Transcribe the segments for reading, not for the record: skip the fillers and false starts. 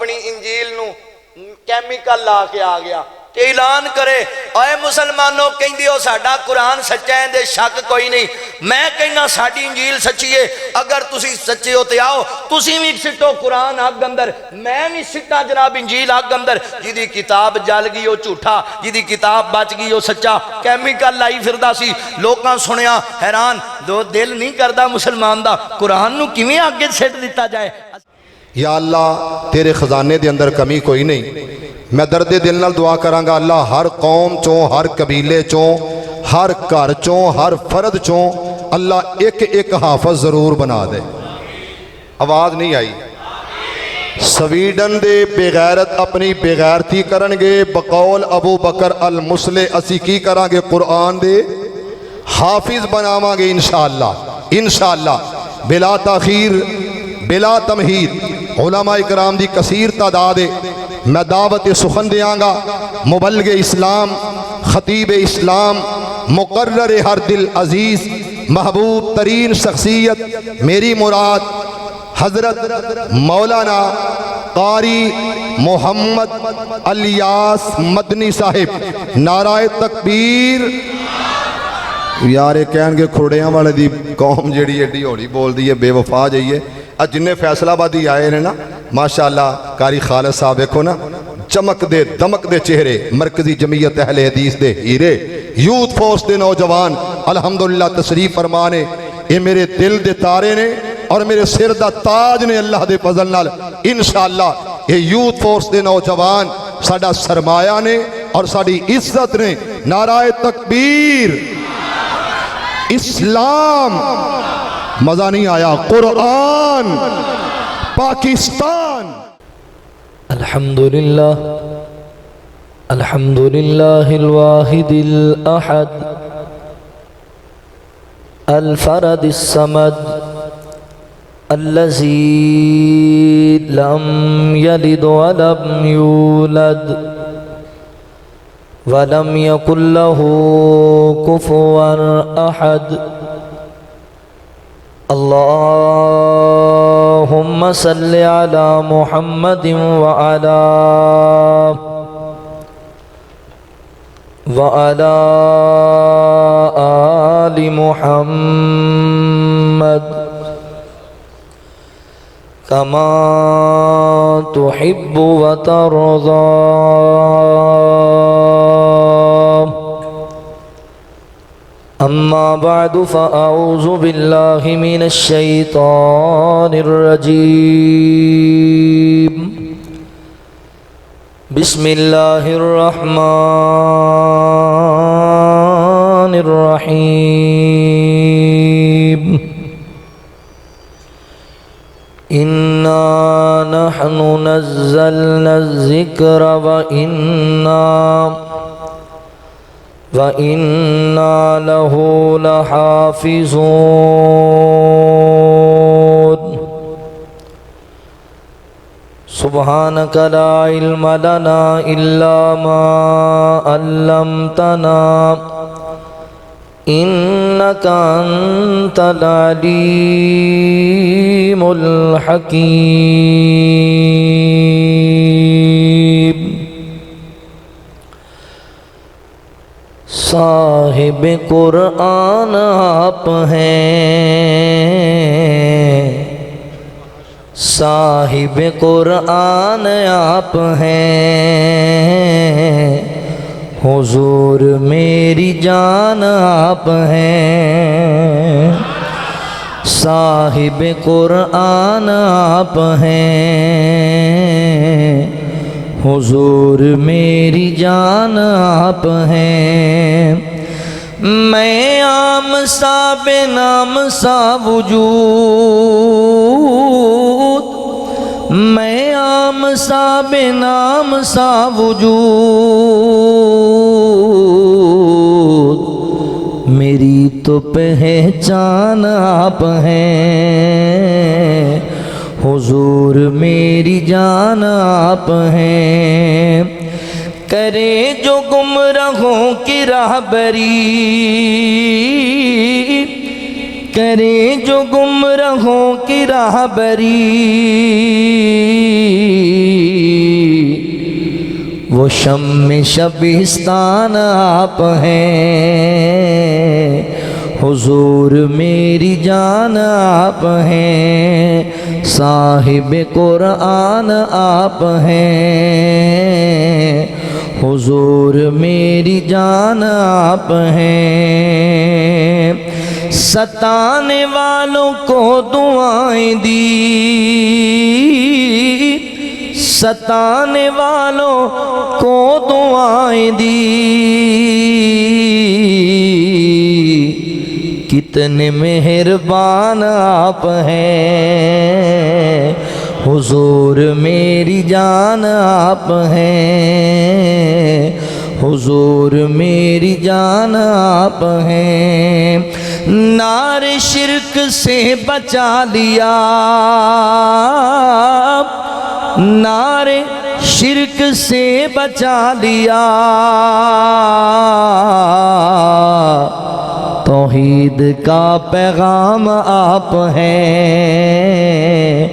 اپنی انجیل نو کیمیکل لا کے آ گیا کہ اعلان کرے اے مسلمانوں کہندے ہو ساڈا قرآن سچا ہے دے شک کوئی نہیں، میں کہنا ساڈی انجیل سچی ہے، اگر تسی سچے ہو تے آؤ تسی بھی سٹو قرآن اگ اندر، میں بھی سٹا جناب انجیل اگ اندر، جدی کتاب جل گئی وہ جھوٹا، جدی کتاب بچ گئی وہ سچا، کیمیکل لائی پھردا سی، لوکاں سنیا حیران، دو دل نہیں کردا مسلمان دا قرآن نو کیویں اگے سٹ دتا جائے۔ یا اللہ تیرے خزانے دے اندر کمی کوئی نہیں، میں درد دل نال دعا کراں گا اللہ ہر قوم چوں، ہر قبیلے چوں، ہر گھر چوں، ہر فرد چوں اللہ ایک ایک حافظ ضرور بنا دے۔ آواز نہیں آئی؟ سویڈن دے بغیرت اپنی بغیرتی کرن گے، بقول ابو بکر المصلح اسی کی کران گے قرآن دے حافظ بناواں گے انشاءاللہ انشاءاللہ بلا تاخیر بلا تمہید۔ علماء اکرام دی کثیر تعداد ہے، میں دعوت سخن دیاں گا، مبلغ اسلام، خطیب اسلام، مقرر ہر دل عزیز، محبوب ترین شخصیت میری مراد حضرت مولانا قاری محمد الیاس مدنی صاحب، نعرہ تکبیر۔ یار کہن گے کھوڑیاں والے دی قوم جیڑی ایڈی ہوڑی بول دی ہے، بے وفا جائیے۔ جن فیصلہ آبادی آئے ہیں نا ماشاءاللہ قاری خالد صاحب دیکھو نا، چمک دے دمک دے چہرے، مرکزی جمعیت اہل حدیث دے ہیرے، یوتھ فورس دے نوجوان الحمدللہ تشریف فرمانے، یہ میرے دل دے تارے نے اور میرے سر دا تاج نے اللہ دے فضل نال۔ انشاءاللہ یہ یوتھ فورس دے نوجوان ساڈا سرمایہ نے اور ساڈی عزت نے۔ نعرہ تکبیر، اسلام، مزہ نہیں آیا، قرآن، پاکستان۔ الحمدللہ الحمدللہ الواحد الاحد الفرد الصمد الذی لم یلد ولم یولد ولم یکن له کفوا احد۔ اللہم صل علی محمد وعلی آل محمد کما تحب وترضى۔ اما بعد فاعوذ باللہ من الشیطان الرجیم، بسم اللہ الرحمن الرحیم۔ انا نحن نزلنا الذکر وَإِنَّا لَهُ لَحَافِظُونَ۔ سبحانك لا علم لنا إلا ما علمتنا إنك أنت العليم الحكيم۔ صاحب قرآن آپ ہیں، صاحب قرآن آپ ہیں، حضور میری جان آپ ہیں، صاحب قرآن آپ ہیں، حضور میری جان آپ ہیں۔ میں عام سا بے نام سا وجود، میں عام سا بے نام سا وجود، میری تو پہچان آپ ہیں، حضور میری جان آپ ہیں۔ کرے جو گمراہوں کی راہبری، کرے جو گمراہوں کی راہبری، وہ شم شبستان آپ ہیں، حضور میری جان آپ ہیں، صاحب قرآن آپ ہیں، حضور میری جان آپ ہیں۔ ستانے والوں کو دعائیں دی، ستانے والوں کو دعائیں دی، کتنے مہربان آپ ہیں، حضور میری جان آپ ہیں، حضور میری جان آپ ہیں۔ نار شرک سے بچا لیا، نار شرک سے بچا لیا، توحید کا پیغام آپ ہیں،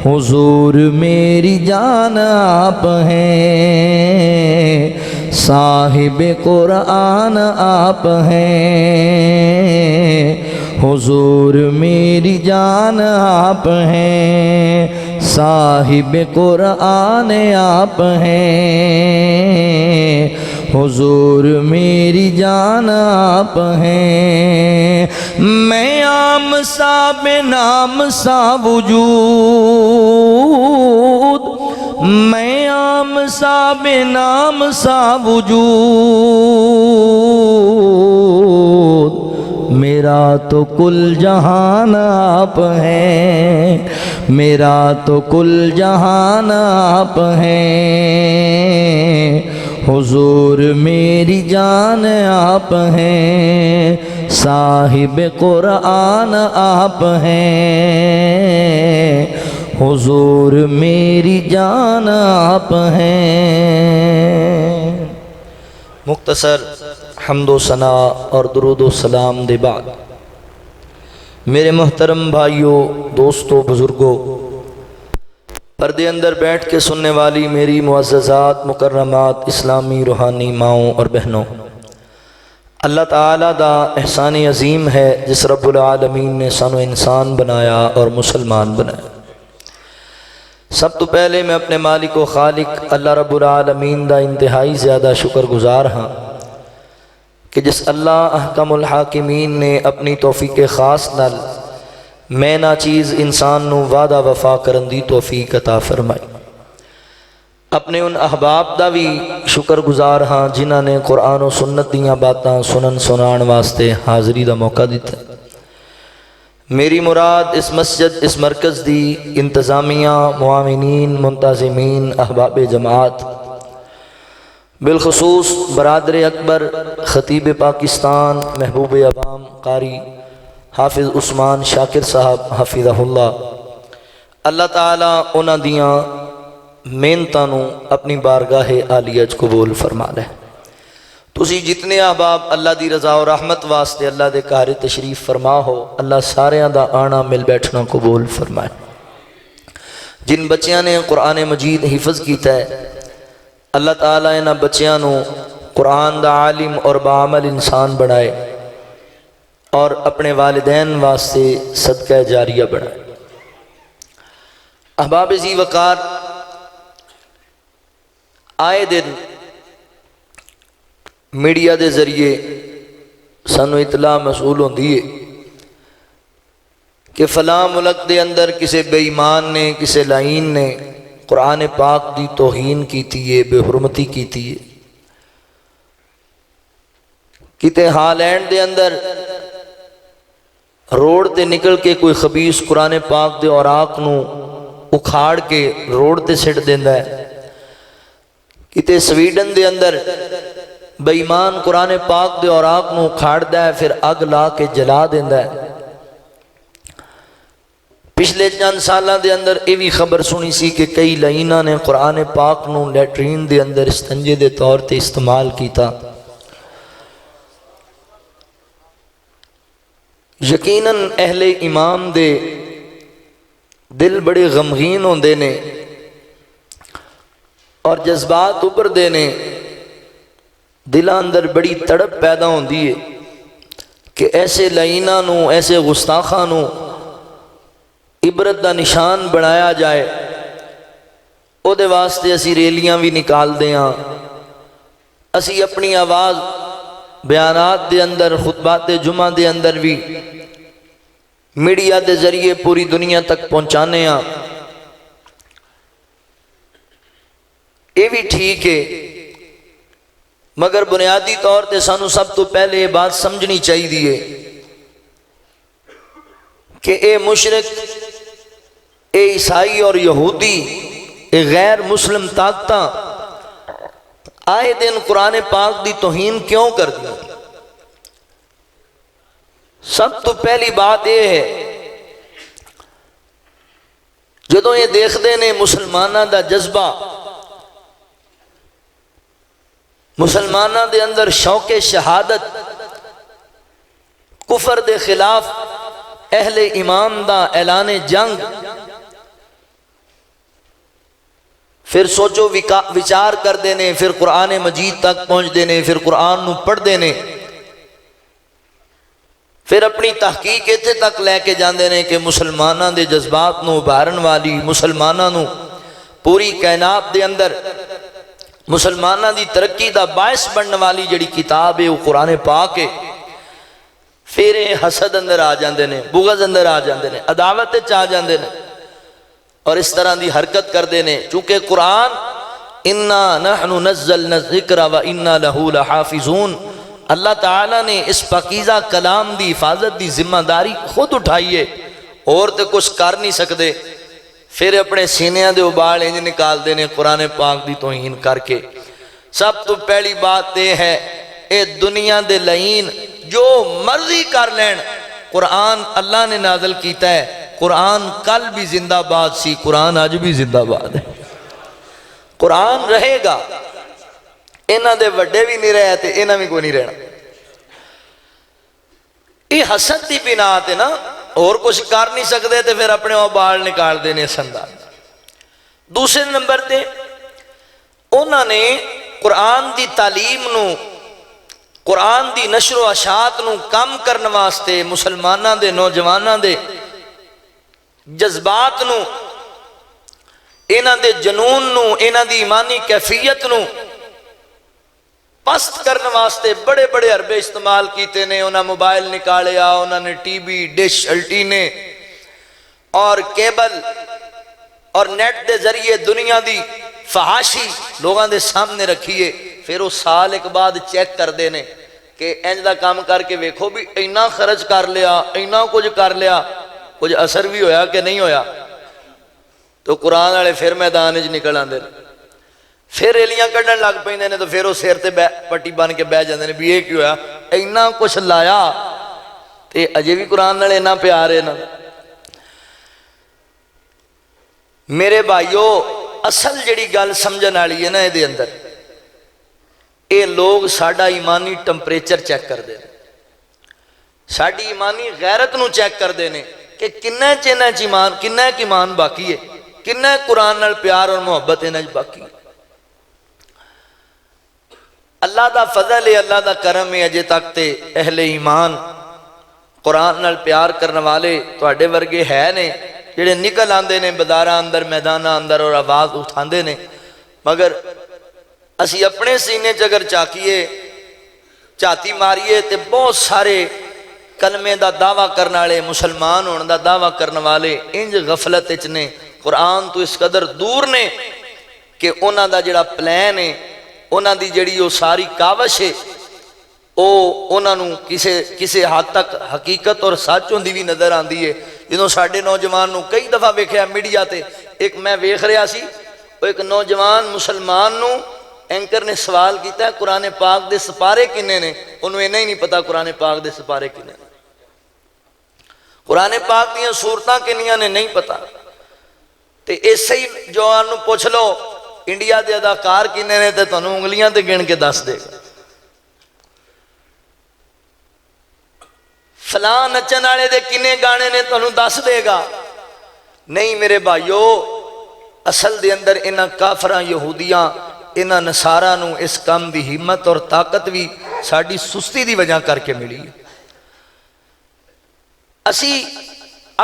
حضور میری جان آپ ہیں، صاحب قرآن آپ ہیں، حضور میری جان آپ ہیں، صاحب قرآن آپ ہیں، حضور میری جان آپ ہیں۔ میں عام سا بے نام سا وجود، میں عام سا بے نام سا وجود، میرا تو کل جہان آپ ہیں، میرا تو کل جہان آپ ہیں، حضور میری جان آپ ہیں، صاحب قرآن آپ ہیں، حضور میری جان آپ ہیں۔ مختصر حمد و ثنا اور درود و سلام دے بعد میرے محترم بھائیوں، دوستوں، بزرگوں، پردے اندر بیٹھ کے سننے والی میری معززات، مکرمات، اسلامی روحانی ماؤں اور بہنوں، اللہ تعالیٰ دا احسان عظیم ہے جس رب العالمین نے سانو انسان بنایا اور مسلمان بنایا۔ سب تو پہلے میں اپنے مالک و خالق اللہ رب العالمین دا انتہائی زیادہ شکر گزار ہاں کہ جس اللہ احکم الحاکمین نے اپنی توفیق خاص نال میں نا چیز انسان نو وعدہ وفا کرن دی توفیق عطا فرمائی۔ اپنے ان احباب دا بھی شکر گزار ہاں جنہاں نے قرآن و سنت دیاں باتاں سنن سنان واسطے حاضری دا موقع دیتا ہے۔ میری مراد اس مسجد، اس مرکز دی انتظامیہ، معاونین، منتظمین، احباب جماعت، بالخصوص برادر اکبر خطیب پاکستان، محبوب عوام، قاری حافظ عثمان شاکر صاحب حفظہ اللہ، اللہ تعالیٰ انہاں دیاں محنتاں نو اپنی بارگاہ عالیہ وچ قبول فرما لے۔ تسی جتنے احباب اللہ دی رضا و رحمت واسطے اللہ دے گھر تشریف فرما ہو، اللہ ساریاں دا آنا مل بیٹھنا قبول فرمائے۔ جن بچیاں نے قرآن مجید حفظ کیتا ہے، اللہ تعالیٰ انہاں بچیاں نو قرآن دا عالم اور بعمل انسان بنائے اور اپنے والدین واسطے صدقہ جاریہ بنائے۔ احباب ذی وقار، آئے دن میڈیا دے ذریعے سانو اطلاع مسئول ہوندی ہے کہ فلاں ملک دے اندر کسے بے ایمان نے، کسے لعین نے قرآن پاک دی توہین کیتی ہے، بے حرمتی کیتی ہے۔ کتے ہالینڈ دے اندر روڈ تے نکل کے کوئی خبیث قرآن پاک دے اوراق نو اکھاڑ کے روڈ تے سٹ دیندا ہے۔ کتے سویڈن دے اندر بے ایمان قرآن پاک دے اوراق نو اکھاڑدا ہے، پھر اگ لا کے جلا دیندا ہے۔ پچھلے چند سالاں دے اندر یہ بھی خبر سنی سی کہ کئی لعیناں نے قرآن پاک نو لیٹرین دے اندر استنجے دے طور تے استعمال کیتا۔ یقیناً اہل ایمان دے دل بڑے غمگین ہوندے نے اور جذبات ابھردے نے، دلاں اندر بڑی تڑپ پیدا ہوندی ہے کہ ایسے لعیناں نو، ایسے گستاخاں نو عبرت دا نشان بنایا جائے۔ او دے واسطے اسی ریلیاں بھی نکال دیاں، اسی اپنی آواز بیانات دے اندر، خطبات جمعہ دے اندر بھی میڈیا دے ذریعے پوری دنیا تک پہنچانے ہاں۔ یہ بھی ٹھیک ہے، مگر بنیادی طور تے سانو سب تو پہلے یہ بات سمجھنی چاہیے کہ اے مشرک، اے عیسائی اور یہودی، اے غیر مسلم طاقتاں آئے دن قرآن پاک دی توہین کیوں کر دی؟ سب تو پہلی بات یہ ہے، جدوں یہ دیکھ دے نے مسلمانہ دا جذبہ، مسلمانہ دے اندر شوق شہادت، کفر دے خلاف اہل ایمان دا اعلان جنگ، پھر سوچو وچار کر دینے، پھر قرآن مجید تک پہنچ دینے، پھر قرآن نو پڑھ دینے، پھر اپنی تحقیق اتنے تک لے کے جاندے نے کہ مسلمانہ دے جذبات نو ابھارن والی، مسلمانہ نو پوری کائنات دے اندر مسلمانہ دی ترقی دا باعث بننے والی جڑی کتاب ہے وہ قرآن پاک ہے۔ پھر حسد اندر آ جاندے نے، بغض اندر آ جاندے نے، عداوت چاہ جاندے نے، اور اس طرح دی حرکت کر دینے، چونکہ قرآن اِنَّا نَحْنُ نَزَّلْنَا الذِّكْرَ وَإِنَّا لَهُ لَحَافِظُونَ، اللہ تعالیٰ نے اس پاکیزہ کلام دی حفاظت دی ذمہ داری خود اٹھائی ہے، اور تے کچھ کر نہیں سکتے۔ پھر اپنے سینیاں دے ابال انج نکال دینے قرآن پاک دی توہین کر کے۔ سب تو پہلی بات یہ ہے، اے دنیا دے لعین جو مرضی کر لین، قرآن اللہ نے نازل کیتا ہے، قرآن کل بھی زندہ باد سی، قرآن آج بھی زندہ باد ہے، قرآن رہے گا۔ انہاں دے وڈے بھی نہیں رہے تے انہاں بھی کوئی نہیں رہنا۔ یہ حسد دی بنا تے نا، اور کچھ کر نہیں سکتے تے پھر اپنے بال نکال دینے سندا۔ دوسرے نمبر تے انہاں نے قرآن دی تعلیم نو، قرآن دی نشر و اشاعت نو کم کرنے واسطے مسلماناں دے نوجواناں دے جذبات نو، انہاں دے جنون نو، انہاں دی ایمانی کیفیت نو پست کرنے واسطے بڑے بڑے حربے استعمال کیتے نے۔ انہاں موبائل نکالیا، انہاں نے ٹی وی، ڈش، الٹینے اور کیبل اور نیٹ دے ذریعے دنیا دی فحاشی لوگاں دے سامنے رکھیے۔ پھر وہ سال ایک بعد چیک کر دینے کہ انج دا کام کر کے ویکھو بھی اینا خرچ کر لیا، اینا کچھ کر لیا، کچھ اثر بھی ہویا کہ نہیں ہویا۔ تو قرآن والے پھر میدان وچ نکل آندے نے، پھر ریلیاں کڈن لگ پیندے نے، تو پھر وہ سر تے پٹی بن کے بہ جاندے نے بھی یہ کی ہویا، اینا کچھ لایا تے اجے بھی قرآن نال اینا پیار ہے نا۔ میرے بھائیو، اصل جڑی گل سمجھن والی ہے نا یہ اندر، اے لوگ ساڈا ایمانی ٹمپریچر چیک کر دے، ساڈی ایمانی غیرت نو چیک کر دے نے کہ کنہ چینہ ایمان، کنہ ایمان باقی ہے، کنہ قرآن نال پیار اور محبت انہاں وچ باقی ہے۔ اللہ دا فضل ہے، اللہ دا کرم ہے، اجے تک تے اہل ایمان قرآن نال پیار کرنے والے تواڈے ورگے ہے نے جڑے نکل آندے نے بازاراں اندر، میداناں اندر اور آواز اٹھاندے نے، مگر اسی اپنے سینے چ اگر چاکیے، چاتی ماریے تے بہت سارے کلمے دا دعویٰ کرنے والے، مسلمان ہونے دا دعویٰ کرنے والے انج غفلت وچ نے، قرآن تو اس قدر دور نے کہ انہاں دا جڑا پلان ہے، انہاں دی جڑی وہ ساری کاوش ہے، او انہاں نو کسے حد تک حقیقت اور سچ ہوندی بھی نظر آندی ہے۔ جدوں ساڈے نوجوان نو کئی دفعہ ویکھیا میڈیا تے، ایک میں ویکھ رہا سی، ایک نوجوان مسلمان نو اینکر نے سوال کیتا ہے قرآن پاک دے سپارے کنے نے، انہوں اینا ہی نہیں پتا قرآن پاک دے سپارے کنے نے، قرآن پاک دیاں صورتاں کنیاں نے نہیں پتا۔ تے ایسے ہی جوان نو پوچھ لو انڈیا دے اداکار کنے نے تے تانوں انگلیاں تے گن کے دس دے گا، فلاں نچن والے دے کنے گانے نے تانوں دس دے گا۔ نہیں میرے بھائیو، اصل دے اندر انہاں کافراں یہودیاں انہاں نصاراں نو اس کام دی ہمت اور طاقت بھی ساڈی سستی دی وجہ کر کے ملی ہے۔ اسی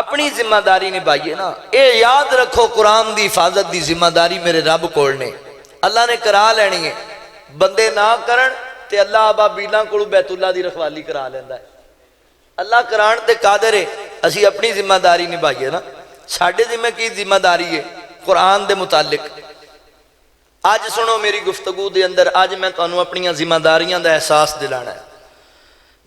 اپنی ذمہ داری نبھائیے نا، اے یاد رکھو قرآن دی حفاظت دی ذمہ داری میرے رب کول نے، اللہ نے کرا لینی ہے، بندے نہ کرن تے اللہ آبا بیلاں کولوں بیت اللہ دی رکھوالی کرا لیندا ہے، اللہ کران تے قادر ہے، اسی اپنی ذمہ داری نبھائیے نا۔ ساڈے ذمہ کی ذمہ داری ہے قرآن دے متعلق؟ آج سنو میری گفتگو دے اندر، آج میں تانوں اپنی ذمہ داریاں دا احساس دلانا ہے۔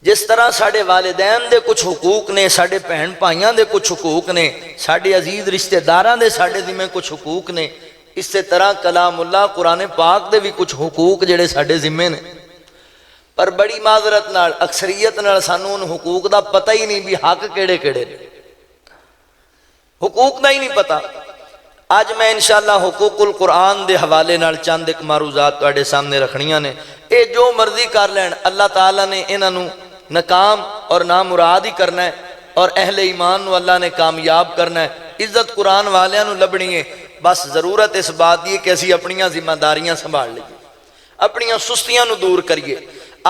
جس طرح ساڈے والدین دے کچھ حقوق نے، ساڈے بہن بھائیاں دے کچھ حقوق نے، ساڈے عزیز رشتہ داراں دے ساڈے ذمہ کچھ حقوق نے، اسی طرح کلام اللہ قرآن پاک دے بھی کچھ حقوق جڑے ساڈے ذمہ نے۔ پر بڑی معذرت نال اکثریت نال سانوں ان حقوق دا پتہ ہی نہیں بھی حق کیڑے کیڑے نے، حقوق دا ہی نہیں پتہ۔ آج میں انشاءاللہ حقوق القرآن دے حوالے نال چند ایک معروضات تواڈے سامنے رکھنیاں نے۔ اے جو مرضی کر لین، اللہ تعالیٰ نے انہاں نو ناکام اور نامراد ہی کرنا ہے، اور اہل ایمان نو اللہ نے کامیاب کرنا ہے، عزت قرآن والیاں نو لبنی ہے۔ بس ضرورت اس بات دی کہ اسی اپنیاں ذمہ داریاں سنبھال لئیے، اپنیاں سستیاں نو دور کریے۔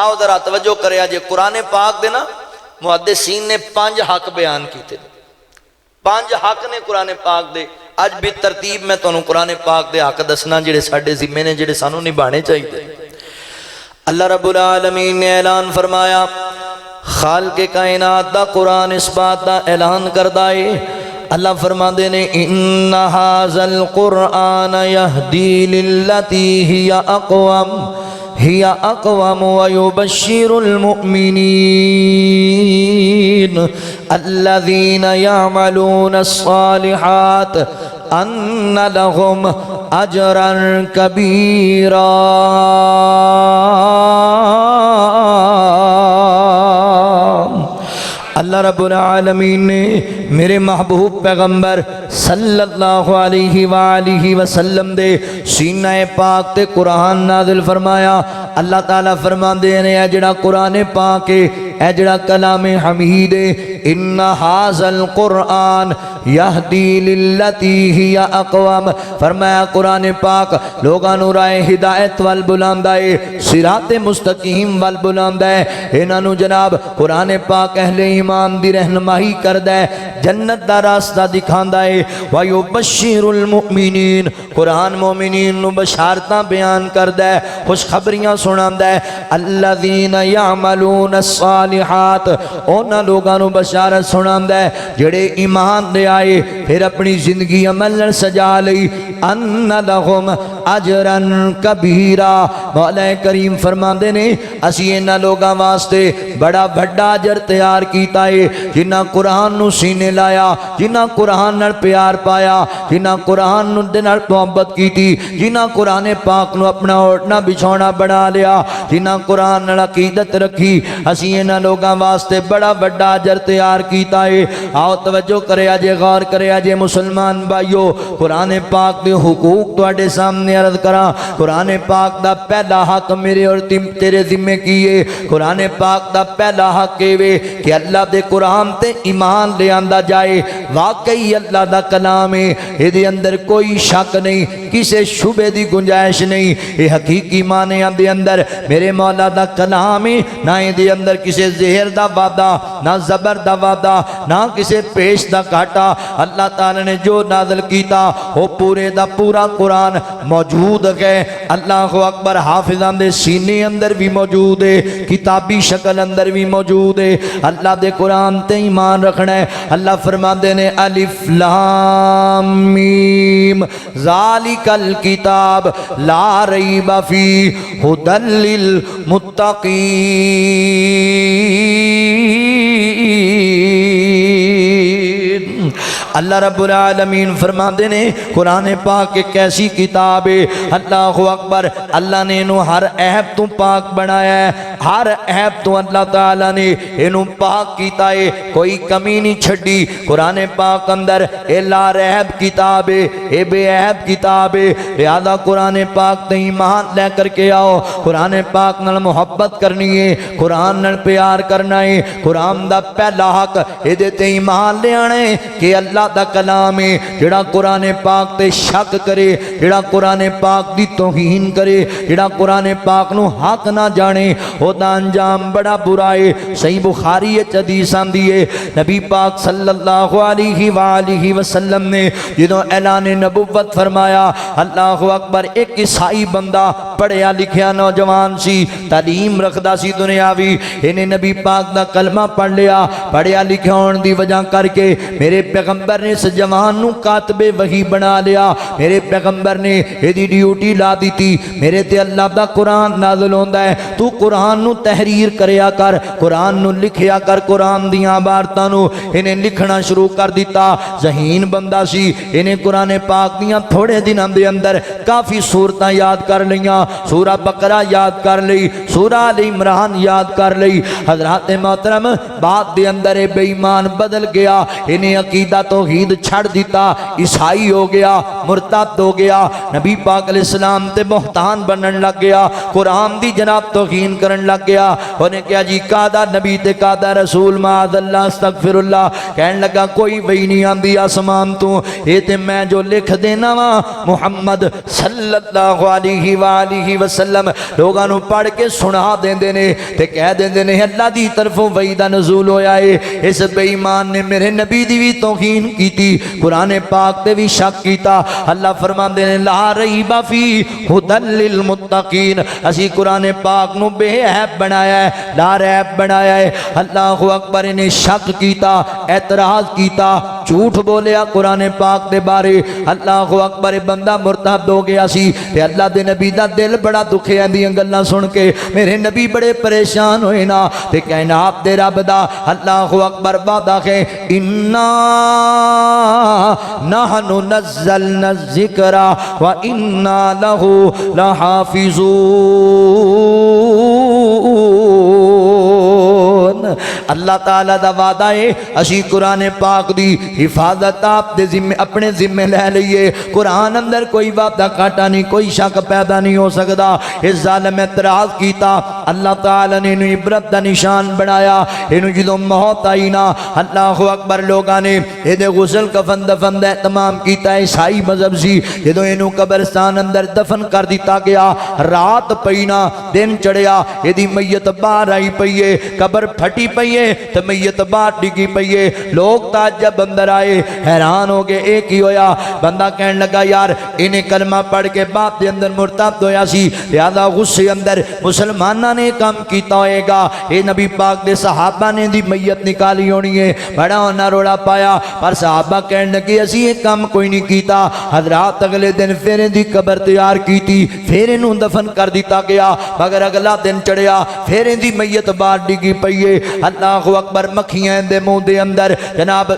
آؤ ذرا توجہ کرے، جے قرآن پاک دے نا محدثین نے 5 حق بیان کیتے، 5 حق نے قرآن پاک دے۔ اج بھی ترتیب میں تانوں قرآن پاک دے حق دسنا جڑے ساڈے ذمے نے، جڑے سانوں نبھانے چاہیے۔ اللہ رب العالمین نے اعلان فرمایا، خالق کائنات دا قرآن اس بات دا اعلان کردا ہے، اللہ فرماندے نے ان ھذا القرآن یہدی للتی ہی اقوم ویبشر المؤمنین الذین یعملون الصالحات ان لهم اجرا کبیرا۔ اللہ رب العالمین نے میرے محبوب پیغمبر صلی اللہ علیہ وآلہ وسلم دے سینہ پاک تے قرآن نازل فرمایا۔ اللہ تعالیٰ فرماندے نے اے جڑا قرآن پاک ہے، اے جڑا کلام حمید ہے، ان ھذا القرآن یہدی للتی ہی اقوم، فرمایا قرآن پاک لوگاں نو راہ ہدایت وال بلاندا ہے، صراط مستقیم وال بلاندا ہے۔ انہاں نو جناب قرآن پاک اہل ایمان دی رہنمائی کردا ہے، جنت دا راستہ دکھاندا ہے۔ وَيُبَشِّرُ الْمُؤْمِنِينَ، قرآن مومنین نو بشارتاں بیان کردا ہے، خوشخبریاں سناندا ہے۔ الَّذِينَ يَعْمَلُونَ الصَّالِحَاتِ، انہاں لوگاں نو بشارت سناندا ہے جڑے ایمان دے آئے پھر اپنی زندگی عمل سجا لئی۔ ان لہم اجرا کبیرا، مولا کریم فرماندے نے اسی انہاں لوگاں واسطے بڑا بڑا اجر تیار کیتا ہے، جنہاں قرآن نو سینے لایا، جنہاں قرآن نال پیار پایا، جنہاں قرآن نو دے نال محبت کیتی، جنہاں قرآن پاک نو اپنا اوڑھنا بچھونا بنا لیا، جنہاں قرآن نال عقیدت رکھی، اسی انہاں لوگاں واسطے بڑا بڑا اجر تیار کیتا ہے۔ آؤ توجہ کرے آجے، غور کرے آجے مسلمان بھائیو، قرآن پاک دے حقوق تواڈے سامنے عرض کراں۔ قرآن پاک دا پہلا حق میرے اور تیرے ذمہ کیے، قرآن پاک دا پہلا حق ہے کہ اللہ دے قرآن تے ایمان لے آندا جائے، واقعی اللہ دا کلام ہے، اے دے اندر کوئی شک نہیں، کسے شبہ دی گنجائش نہیں، اے حقیقی معنی دے اندر میرے مولا دا کلام ہے، نہ اے دے اندر کسے زہر دا وعدہ، نہ زبر دا وعدہ، نہ کسے پیش دا گھاٹا۔ اللہ تعالی نے جو نازل کیتا وہ پورے دا پورا قرآن موجود ہے۔ اللہ اکبر، حافظان دے سینے اندر بھی موجود ہے، کتابی شکل اندر بھی موجود ہے۔ اللہ دے قرآن تے ایمان رکھنا ہے۔ اللہ فرماندے نے الف لام میم ذالک الکتاب لا ریب فیہ ھدی للمتقین۔ اللہ رب العالمین فرماندے نے قرآن پاک ایک ایسی کتاب ہے، اللہ اکبر، اللہ نے انہوں ہر عیب تو پاک بنایا ہے، ہر عیب تو اللہ تعالیٰ نے انہوں پاک کیتا ہے، کوئی کمی نہیں چھڑی۔ قرآن پاک اندر اے لا ریب کتاب ہے، اے بے عیب کتاب ہے، لہذا قرآن پاک تے ایمان لے کر کے آؤ، قرآن پاک نال محبت کرنی ہے، قرآن نال پیار کرنا ہے۔ قرآن دا پہلا حق اے دے تے ایمان لے آنے کہ اللہ دا کلام ہے جڑا قرآن پاک تے شک کرے جڑا قرآن پاک دی توہین کرے جڑا قرآن پاک نو حق نہ جانے او دا انجام بڑا برا ہے صحیح بخاری حدیث آندی ہے نبی پاک صلی اللہ علیہ وآلہ وسلم نے جدوں اعلان نبوت فرمایا اللہ اکبر ایک عیسائی بندہ پڑھیا لکھیا نوجوان سی تعلیم رکھدا سی دنیاوی انہیں نبی پاک دا کلمہ پڑھ لیا پڑھیا لکھیا ہون دی وجہ کر کے میرے پیغمبر نے اس جوان نو کاتب وحی بنا لیا میرے پیغمبر نے ایدی ڈیوٹی لا دیتی میرے تے اللہ دا قرآن نازل ہوندا ہے تو قرآن نو تحریر کریا کر قرآن نو لکھیا کر قرآن دیاں عبارتاں نو انہیں لکھنا شروع کر دیتا ذہین بندہ سی انہیں قرآن پاک دیاں تھوڑے دنوں دے اندر کافی سورتاں یاد کر لیاں سورہ بقرہ یاد کر لی سورہ آل عمران یاد کر لی حضرات محترم بعد دے اندر بے ایمان بدل گیا انہیں عقیدہ توحید چھڑ دیتا عیسائی ہو گیا مرتد ہو گیا نبی پاک علیہ السلام تے بہتان بنن لگ گیا قرآن دی جناب توہین کرن لگ گیا انہیں کیا جی کہا نبی تے کہا رسول معاذ اللہ استغفر اللہ کہنے لگا کوئی وہی نہیں آندی آسمان تو یہ تے میں جو لکھ دینا وا محمد صلی اللہ علیہ وآلہ وسلم لوگاں نو پڑھ کے سنا دیندے نے تے کہہ دیندے نے اللہ دی طرفوں وحی دا نزول ہویا ہے اس بے ایمان نے میرے نبی دی بھی توہین کیتی قرآن پاک تے بھی شک کیتا اللہ فرماندے نے لا ریب فی ھدی للمتقین اسی قرآن پاک نو بے عیب بنایا ہے لا ریب بنایا ہے اللہ اکبر نے شک کیتا اعتراض کیتا جھوٹ بولیا قرآن پاک دے بارے اللہ اکبر بندہ مرتد ہو گیا سی تے اللہ دے نبی دا دل بڑا دکھیا دیاں گلاں سن کے میرے نبی بڑے پریشان ہوئے نا تے کائنات دے رب دا اللہ اکبر وعدہ ہے انا نحن نزلنا الذکر و انا لہ لحافظون اللہ تعالیٰ دا وعدہ ہے اسی قرآن پاک دی حفاظت آپ دے ذمہ اپنے ذمہ لے لئیے قرآن اندر کوئی وعدہ کاٹا نہیں کوئی شک پیدا نہیں ہو سکتا اس ظالم اعتراض کیتا اللہ تعالیٰ نے انہوں عبرت دا نشان بنایا انہوں جدوں موت آئی نا اللہ اکبر لوگاں نے یہ غسل کفن دفن دا اہتمام کیتا ہے عیسائی مذہب سی جدوں انہوں قبرستان اندر دفن کر دیتا گیا رات پینا دن چڑھیا یہ میت باہر آئی پئیے قبر پھٹی پئیے تو میت باہر ڈگی پئیے لوگ تعجب اندر آئے حیران ہو گئے ایک ہی ہویا بندہ کہنے لگا یار انہیں کلمہ پڑھ کے باپ دے اندر مرتد ہویا سی لہذا غصے اندر مسلمانہ نے کام کیتا ہوئے گا اے نبی پاک دے صحابہ نے دی میت نکالی ہونی ہے بڑا ہونا روڑا پایا پر صحابہ کہنے لگے اسی یہ کام کوئی نہیں کیتا حضرات اگلے دن پھر دی قبر تیار کی تھی پھر انہوں دفن کر دیتا گیا مگر اگلا دن چڑھیا پھر دی میت باہر ڈگی پئیے اللہ اکبر مکھیاں دے منہ دے اندر جناب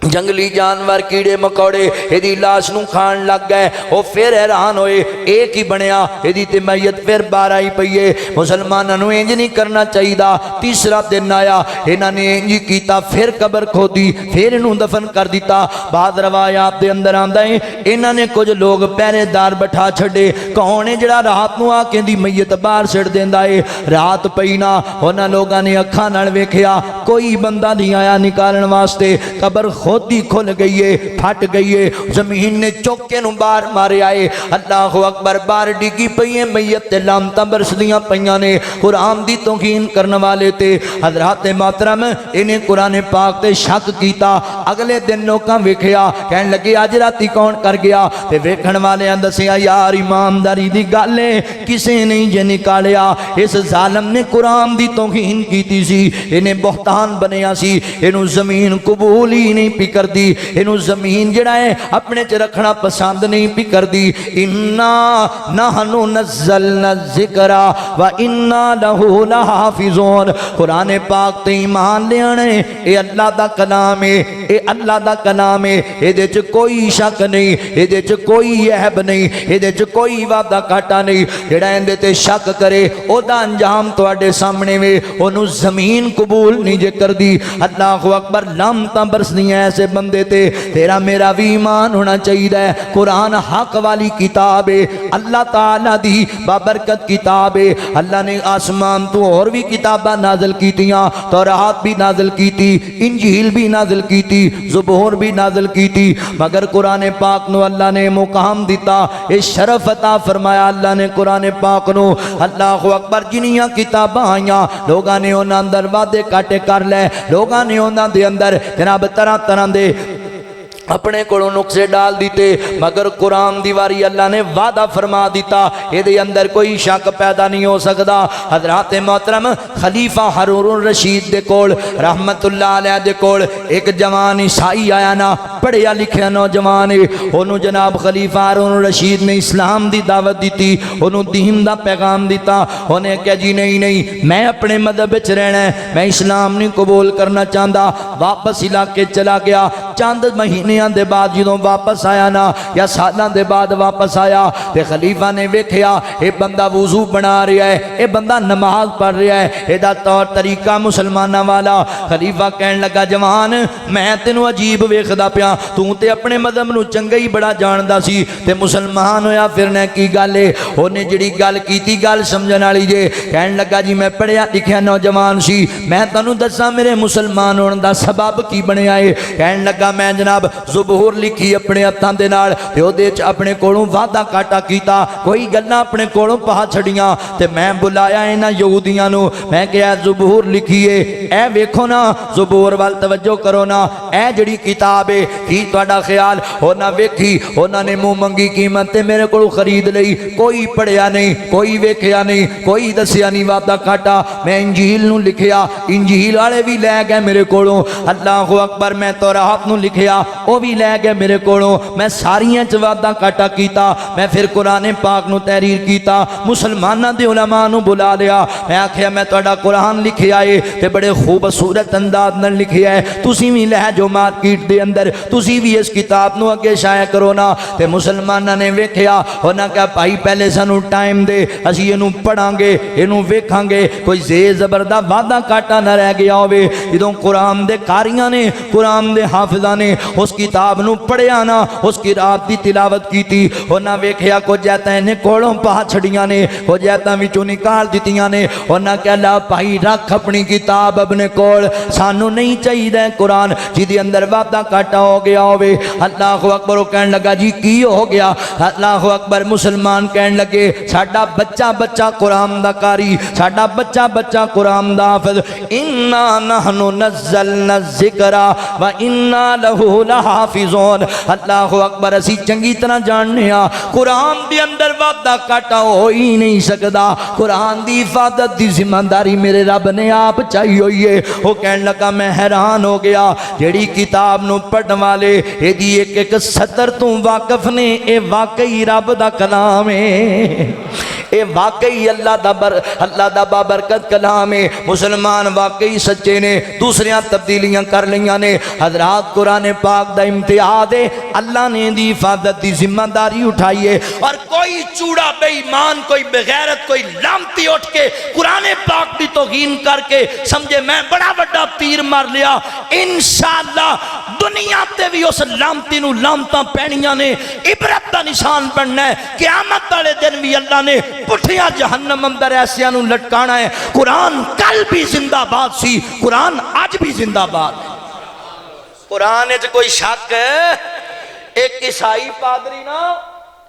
جنگلی جانور کیڑے مکوڑے ایدی لاش نو کھان لگ گئے وہ پھر حیران ہوئے ایک ہی بنیا ایدی تے میت پھر بار آئی پئیے مسلمانوں نے انج نہیں کرنا چاہیے دا تیسرا دن آیا انہاں نے انج کیتا پھر قبر کھودی پھر انہوں دفن کر دیتا بعد روایات دے اندر آندا ہے انہاں نے کچھ لوگ پہرے دار بٹھا چھڑے کون ہے جڑا رات نو آ کے دی میت باہر سڑ دیندا ہے رات پینا انہاں لوگاں نے اکھاں نال ویکھیا کوئی بندہ نہیں آیا نکالن واسطے قبر خودی کھل گئی ہے پھٹ گئی ہے زمین نے چوکے نو بار مارے آئے اللہ اکبر بار ڈگی پئیے میت تے لامتاں برسدیاں پئیاں نے قرآن دی توہین کرنے والے تے حضرات محترم انہیں قرآن پاک تے شک کیتا اگلے دن لوکاں ویکھیا کہنے لگے اج راتی کون کر گیا تے ویکھن والے دسیا یار ایمانداری دی گل ہے کسے نہیں جے نکالیا اس ظالم نے قرآن دی توہین کیتی سی انہیں بہتان بنیا سی انہوں زمین قبول ہی نہیں پی کر دی انہوں زمین جڑا ہے اپنے چ رکھنا پسند نہیں پی کر دی انا نحنو نزلنا الذکر و انا لہو لحافظون قرآن پاک تے ایمان لیانے اے اللہ دا کلام ہے اے اللہ دا کلام ہے اے دے چ کوئی شک نہیں اے دے چ کوئی عیب نہیں اے دے چ کوئی وعدہ کاٹا نہیں جڑا اندے تے شک کرے او دا انجام تواڈے سامنے وے اونوں زمین قبول نہیں ذکر دی اللہ اکبر لامتاں برسدیاں ایسے بندے تے تیرا میرا بھی ایمان ہونا چاہیے قرآن حق والی کتاب ہے اللہ تعالیٰ دی بابرکت کتاب ہے اللہ نے آسمان تو اور بھی کتاباں نازل کیتیاں تورات بھی نازل کیتی انجیل بھی نازل کیتی زبور بھی نازل کیتی مگر قرآن پاک نو اللہ نے مقام دیتا اے شرف عطا فرمایا اللہ نے قرآن پاک نو اللہ اکبر جنیاں کتاباں آئیاں لوگاں نے انہاں اندر وعدے کاٹے کر لے لوگاں نے انہاں دے اندر جناب طرح طرح دے اپنے کولوں نقصے ڈال دیتے مگر قرآن دیواری اللہ نے وعدہ فرما دیتا یہ دے اندر کوئی شک پیدا نہیں ہو سکتا حضرات محترم خلیفہ ہارون الرشید دے کول رحمت اللہ علیہ دے کول ایک جوان عیسائی آیا نا پڑھیا لکھیا نوجوان انہوں جناب خلیفہ ہارون الرشید نے اسلام دی دعوت دیتی انہوں دین دا پیغام دیتا انہیں کہا جی نہیں میں اپنے مذہب وچ رہنا ہے میں اسلام نہیں قبول کرنا چاہتا واپس علاقے چلا گیا چند مہینے دے بعد جدوں واپس آیا نا یا سالاں دے بعد واپس آیا تے خلیفہ نے ویکھیا اے بندہ وضو بنا رہا ہے اے بندہ نماز پڑھ رہا ہے اے دا طور طریقہ مسلماناں والا خلیفہ کہن لگا جوان میں تینوں عجیب ویکھدا پیا تو تے اپنے مذہب نو چنگا ہی بڑا جاندا سی تے مسلمان ہویا پھرنا کی گل ہے اونے جڑی گل کیتی گل سمجھن والی جے کہن لگا جی میں پڑھیا لکھیا نوجوان سی میں تانوں دساں میرے مسلمان ہون دا سبب کی بنیا ہے کہن لگا میں جناب زبور لکھی اپنے ہتھاں دے نال تے او دے وچ اپنے کولوں وعدہ کاٹا کیتا کوئی گلاں اپنے کولوں پا چھڑیاں تے میں بلایا انہاں یہودیاں نو میں کہیا زبور لکھیے اے ویکھو نا زبور وال توجہ کرو نا اے جڑی کتاب ہے کی تہاڈا خیال ہونا ویکھی انہاں نے منہ منگی قیمت تے میرے کولوں خرید لئی کوئی پڑھیا نہیں کوئی ویکھیا نہیں کوئی دسیا نہیں وعدہ کاٹا میں انجیل نو لکھیا انجیل والے بھی لے گئے میرے کولوں اللہ اکبر میں تورات نو لکھیا وہ بھی لے گئے میرے کولوں میں ساریاں چ وعدہ کاٹا کیتا میں پھر قرآن پاک نو تحریر کیتا مسلماناں دے علماء نو بلا لیا میں آکھیا میں تہاڈا قرآن لکھیا ہے تے بڑے خوبصورت انداز نال لکھیا ہے تسی بھی لے جو مارکیٹ دے اندر تسی بھی اس کتاب نو اگے شائع کرو نا تے مسلماناں نے ویکھیا انہاں کہا بھائی پہلے سانو ٹائم دے اسی اینو پڑھاں گے اینو ویکھاں گے کوئی زیر زبر دا وعدہ کاٹا نہ رہ گیا ہوے جدوں قرآن دے قاریاں نے قرآن دے حافظاں نے اس کتاب نو پڑھیا نا اس کی رات دی تلاوت کیتی انہاں ویکھیا کو جاتا نے کولوں پا چھڑیاں نے کو جاتا وچوں نکال دتیاں نے انہاں کہا لا بھائی رکھ اپنی کتاب اپنے کول سانو نہیں چاہیے قرآن جدی اندر وعدہ کاٹا ہو گیا ہوے اللہ اکبر کہن لگا جی کی ہو گیا اللہ اکبر مسلمان کہن لگے ساڈا بچہ قرآن دا قاری ساڈا بچہ قرآن دا حافظ انا نحن نزلنا الذکر و انا لہو لحافظون اللہ اکبر اسی چنگی طرح جاننے ہاں قرآن دی اندر وعدہ کاٹا ہو ہی نہیں سکدا قرآن دی حفاظت دی ذمہ داری میرے رب نے آپ چاہی ہوئی ہے وہ کہن لگا میں حیران ہو گیا جیڑی کتاب نو پڑھن والے اے دی ایک سطر تو واقف نے اے واقعی رب دا کلام ہے اے واقعی اللہ دا بابرکت کلام ہے مسلمان واقعی سچے نے دوسریاں تبدیلیاں کر لیاں نے حضرات قرآن پاک دا امتیاز ہے اللہ نے دی حفاظت دی ذمہ داری اٹھائی ہے اور کوئی چوڑا بے ایمان کوئی بغیرت کوئی لامتی اٹھ کے قرآن پاک دی توہین کر کے سمجھے میں بڑا بڑا تیر مار لیا انشاءاللہ دنیا تے بھی اس لامتی نو لامتاں پینیاں نے عبرت دا نشان بننا ہے قیامت والے دن بھی اللہ نے پٹھیاں جہنم اندر ایسیاں نو لٹکانا ہے قرآن کل بھی زندہ باد سی قرآن آج بھی زندہ باد قرآن ہے کوئی شک ہے ایک عیسائی پادری نا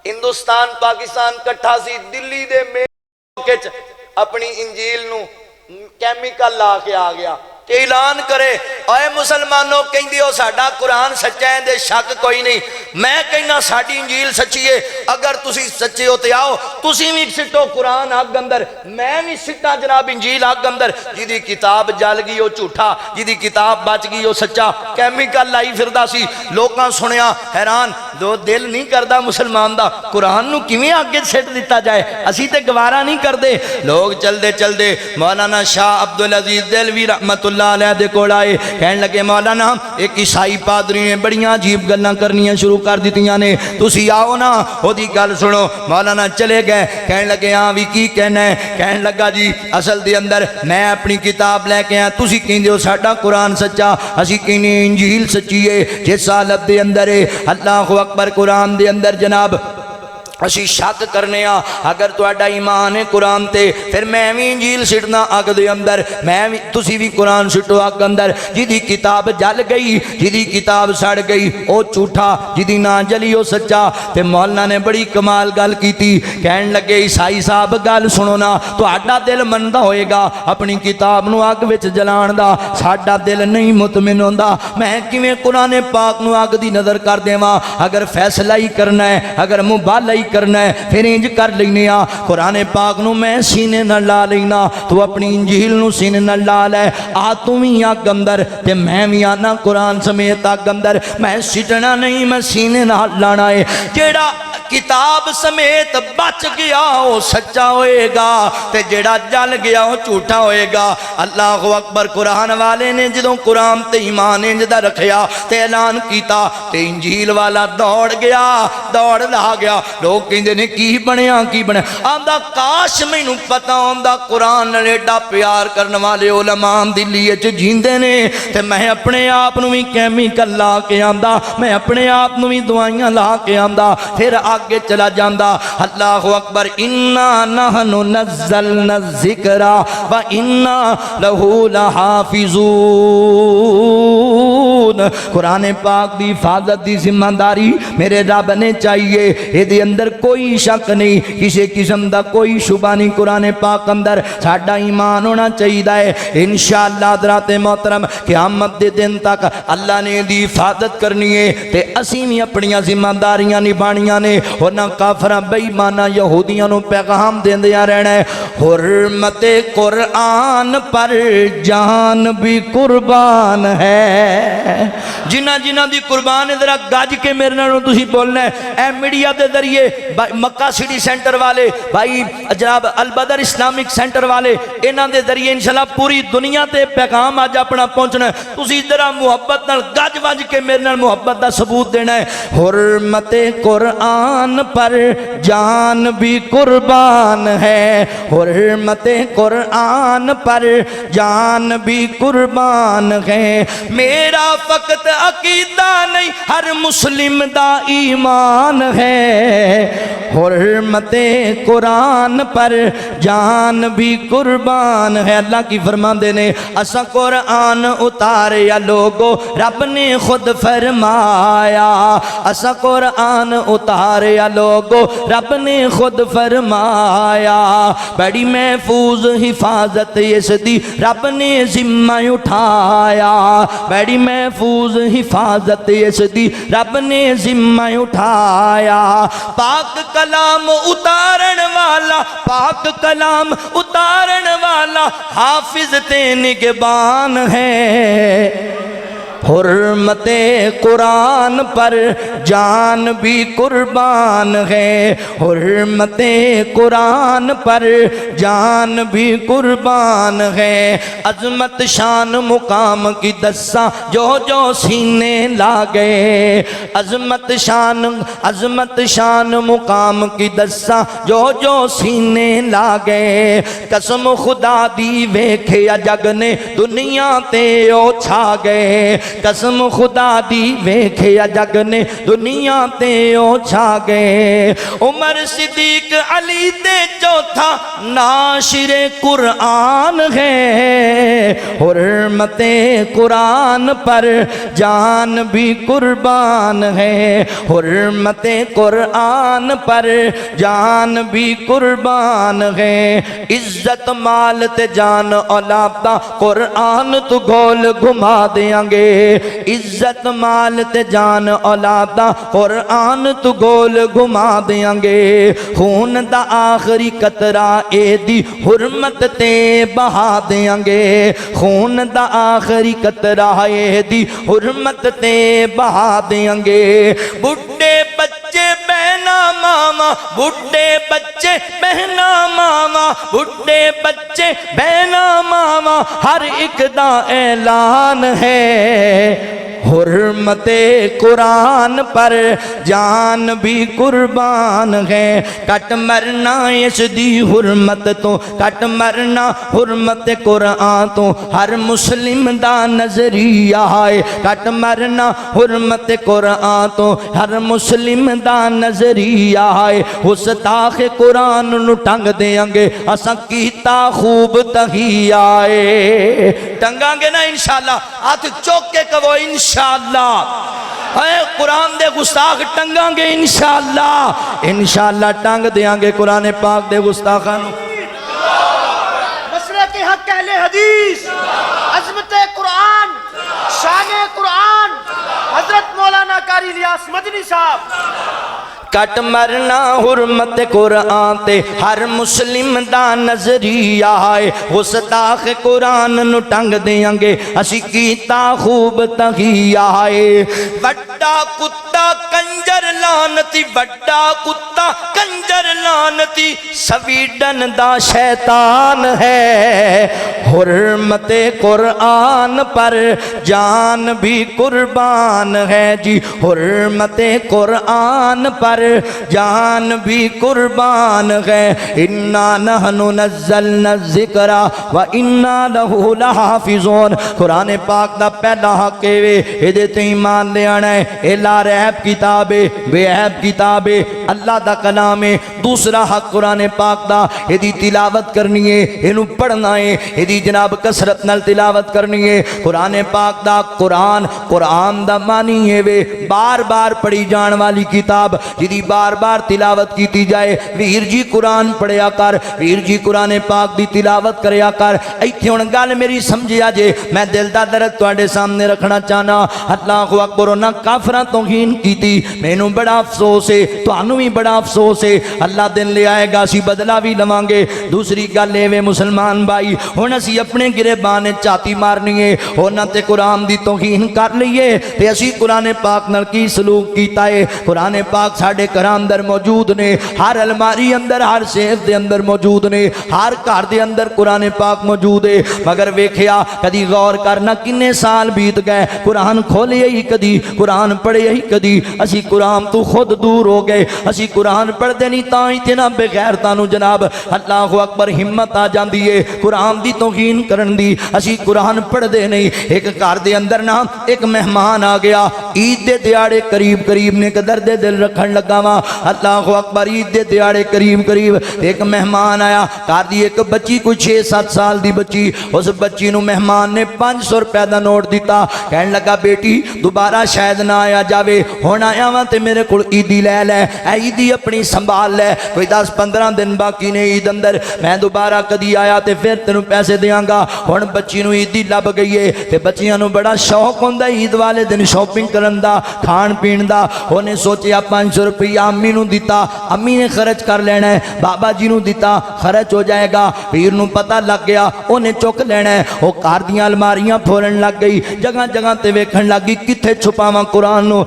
ہندوستان پاکستان کٹھا سی دلی دے میں اپنی انجیل نو کیمیکل لا کے آ گیا کہ اعلان کرے اے مسلمانوں کہندے ہو ساڈا قرآن سچا ہے دے شک کوئی نہیں میں کہنا ساڈی انجیل سچی ہے اگر تسی سچے ہو تے آؤ تسی بھی سٹو قرآن اگ اندر میں بھی سٹا جناب انجیل اگ اندر جدی کتاب جل گئی وہ جھوٹا جدی کتاب بچ گئی وہ سچا کیمیکل لائی پھردا سی لوکاں سنیا حیران دو دل نہیں کردا مسلمان دا قرآن نو کیویں اگے سٹ دتا جائے اسی تے گوارا نہیں کردے لوگ چل دے مولانا شاہ عبدالعزیز دہلوی رحمت اللہ علیہ دے کول آئے کہن لگے مولانا ایک عیسائی پادری نے بڑیاں عجیب گلاں کرنیاں شروع کر دیتیاں نے، تسی آؤ نا او دی گل سنو۔ مولانا چلے گئے، کہن لگے ہاں بھی کی کہنا ہے؟ کہن لگا جی اصل دے اندر میں اپنی کتاب لے کے آیا، تسی کہندے ہو ساڈا قرآن سچا، اسی کہنے انجیل سچی ہے جس حالت دے اندر ہے اللہ اکبر قرآن دے اندر جناب اسی شک کرنے ہاں اگر تہاڈا ایمان ہے قرآن تے پھر میں بھی انجیل سٹنا اگ دے اندر، میں بھی تسی بھی قرآن سٹو اگ اندر۔ جدی کتاب جل گئی، جدی کتاب سڑ گئی او جھوٹا، جدی نہ جلی او سچا۔ تے مولانا نے بڑی کمال گل کیتی، کہن لگے عیسائی صاحب گل سنو نا، تہاڈا دل مندا ہوئے گا اپنی کتاب نو اگ وچ جلان دا، ساڈا دل نہیں مطمئن ہوندا، میں کیویں قرآن پاک نو اگ دی نظر کر دیواں؟ اگر فیصلہ ہی کرنا ہے، اگر مبالغہ ہی کرنا ہے پھر انج کر لینے آ، قرآن پاک نو میں سینے نہ لا لینا، تو اپنی انجیل نو سینے نہ لا لے، آ تم ہی اگ اندر تے میں بھی آنا قرآن سمیت اگ اندر، میں سٹنا نہیں میں سینے نہ لانا ہے۔ جیڑا کتاب سمیت بچ گیا وہ سچا ہوئے گا تے جیڑا جل گیا وہ جھوٹا ہوئے گا۔ اللہ اکبر۔ قرآن والے نے جدوں قرآن تے ایمان انجدہ رکھیا تے اعلان کیتا تے انجیل والا دوڑ گیا، دوڑ لا گیا۔ لوگ کہندے نے کی بنیا کی بنیا؟ آندا کاش مینوں پتہ ہوندا قرآن نال ایڈا پیار کرن والے علماء دلی وچ جیندے نے تے میں اپنے آپ نوں وی کیمیکل لا کے آندا، میں اپنے آپ نوں وی دوائیاں لا کے آندا، پھر آگے چلا جاندا۔ اللہ اکبر۔ انا نحن نزلنا الذکر و انا لہ لحافظون۔ قرآن پاک دی حفاظت دی ذمہ داری میرے رب نے چاہیے، اے دے اندر کوئی شک نہیں، کسی قسم دا کوئی شبہ نہیں، قرآن پاک اندر ساڈا ایمان ہونا چاہیے ہے۔ انشاءاللہ حضرات محترم قیامت دے دن تک اللہ نے دی حفاظت کرنی ہے تے اسی بھی اپنیاں ذمہ داریاں نبھانیاں نے، ورنہ کافراں بے ایماناں یہودیاں نو پیغام دیندیاں رہنا ہے۔ حرمت قرآن پر جان بھی قربان ہے۔ جنہ جنہ دی قربان ہے ذرا گج کے میرے نالوں تسی بولنا ہے۔ اے میڈیا دے ذریعے مکہ سٹی سینٹر والے بھائی جناب البدر اسلامک سینٹر والے انہاں دے ذریعے انشاءاللہ پوری دنیا تے پیغام آج اپنا پہنچنا ہے۔ تسی ذرا محبت نال گج وج کے میرے نال محبت دا ثبوت دینا ہے۔ حرمت قرآن پر جان بھی قربان ہے، حرمت قرآن پر جان بھی قربان ہے۔ میرا فقط عقیدہ نہیں ہر مسلم دا ایمان ہے، حرمت قرآن پر جان بھی قربان ہے۔ اللہ کی فرماندے نے اسا قرآن اتاریا لوگو رب نے خود فرمایا، اسا قرآن اتاریا لوگو رب نے خود فرمایا، بڑی محفوظ حفاظت اس دی رب نے ذمہ اٹھایا، بڑی محفوظ حفاظت اس دی رب نے ذمہ اٹھایا۔ پاک کلام اتارن والا، پاک کلام اتارن والا حافظ تے نگہبان ہے، حرمت قرآن پر جان بھی قربان ہے، حرمت قرآن پر جان بھی قربان ہے۔ عظمت شان مقام کی دساں جو جو سینے لاگے، عظمت شان مقام کی دساں جو جو سینے لاگے، قسم خدا دی ویکھیا جگ نے دنیا تے او چھا گئے، قسم خدا دی ویکھیا جگ نے دنیا تے او چھا گئے۔ عمر صدیق علی تے چوتھا ناشر قرآن ہے، حرمت قرآن پر جان بھی قربان ہے، حرمت قرآن پر جان بھی قربان ہے۔ عزت مال تے جان اولاد دا قرآن تو گول گھما دیاں گے، عزت مال تے جان اولاد دا قرآن تو گول گھما دیاں گے۔ خون دا آخری قطرہ اے دی حرمت تے بہا دیاں گے، خون دا آخری قطرہ اے دی حرمت تے بہا دیاں گے۔ بڈھے بچے بے نامہ ماما بڈھے بچے بہنا ماما بڈھے بچے بہنا ماما ہر ایک دا اعلان ہے حرمت قرآن پر جان بھی قربان ہے کٹ مرنا اس دی حرمت تو کٹ مرنا حرمت قرآن تو ہر مسلم دا نظریہ ہے کٹ مرنا حرمت قرآن تو ہر مسلم دا نظریہ ہے استاخ قرآن نو ٹنگ دیاں گے اساں کیتا خوب تہیا ہے ٹنگاں گے نا انشاءاللہ ہاتھ چوک کے کہو انشاءاللہ اے قرآن دے گستاخ ٹنگاں گے انشاءاللہ ٹنگ دیاں گے قرآن پاک دے گستاخاں نو مسلک حق اہل حدیث عظمت قرآن شان قرآن حضرت مولانا قاری الیاس مدنی صاحب کٹ مرنا حرمت قرآن تے ہر مسلم دا نظریہ ہے گستاخ قرآن نو ٹنگ دیاں گے اسی کیتا خوب تہیا ہے بڑا کتا کنجر لعنتی بڑا کتا کنجر لعنتی سویڈن دا شیطان ہے حرمت قرآن پر جان بھی قربان ہے جی حرمت قرآن پر جان بھی قربان ہے انا نحن نزلنا الذکر و انا لہ لحافظون قرآن پاک دا پہلا حق ہے ایدے تے ایمان لے آنا ہے اے لا ریب کتاب ہے بے عیب کتاب ہے اللہ دا کلام ہے دوسرا حق قرآن پاک دا ایدی تلاوت کرنی ہے اینو پڑھنا ہے ایدی جناب کثرت نال تلاوت کرنی ہے قرآن پاک دا قرآن دا معنی ہے وے بار بار پڑھی جان والی کتاب جدی بار بار تلاوت کیتی جائے ویر جی قرآن پڑھیا کر ویر جی قرآن پاک دی تلاوت کریا کر ایتھے ہن گل میری سمجھیا جے میں دل دا درد تواڈے سامنے رکھنا چاہنا اللہ اکبر نہ کافراں توہین کیتی مینوں بڑا افسوس ہے تانوں بھی بڑا افسوس ہے اللہ دن لے آئے گا اسی بدلہ بھی لواں گے دوسری گل اے وے مسلمان بھائی ہن اسی اپنے گریبان چاتی مارنی ہے انہاں تے قرآن دی توہین کر لئیے تے اسی قرآن پاک نال کی سلوک کیتا ہے قرآن پاک ساڈے گھراں اندر موجود نے ہر الماری اندر ہر سیف دے اندر موجود نے ہر گھر دے اندر قرآن پاک موجود ہے مگر ویکھیا کدی غور کرنا کنے سال بیت گئے قرآن کھولے ہی کدی قرآن پڑھے ہی کدی اسی قرآن تو خود دور ہو گئے اسی قرآن پڑھ دے نہیں تاں اتنا بغیرتاں نو جناب اللہ اکبر ہمت آ جاندی ہے قرآن دی توہین کرن دی اسی قرآن پڑھ دے نہیں ایک گھر دے اندر نا ایک مہمان آ گیا عید دے دیاڑے قریب نے قدر دے دل رکھن لگا وا اللہ اکبر عید دے دیاڑے قریب ایک مہمان آیا گھر دی ایک بچی کوئی 6-7 سال دی بچی اس بچی نو مہمان نے 500 روپے دا نوٹ دیتا کہن لگا بیٹی دوبارہ شاید نہ آیا جاوے ہن آیا وا تے میرے کول عیدی لے لے اے عیدی اپنی سنبھال لے کوئی 10-15 دن باقی نے عید اندر میں دوبارہ کدی آیا تے پھر تینوں پیسے دیاں گا ہن بچی نو عیدی لب گئی ہے تے بچیاں نو بڑا شوق ہوندا عید والے دن شاپنگ کرن دا کھان پین دا اونے سوچیا 500 روپیہ امی نو دیتا امی نے خرچ کر لینا ہے بابا جی نو دیتا خرچ ہو جائے گا پیر نو پتہ لگ گیا اونے چک لینا ہے وہ کار دیاں الماریاں پھولن لگ گئی جگہ جگہ تے ویکھن لگی کتھے چھپاواں قرآن نو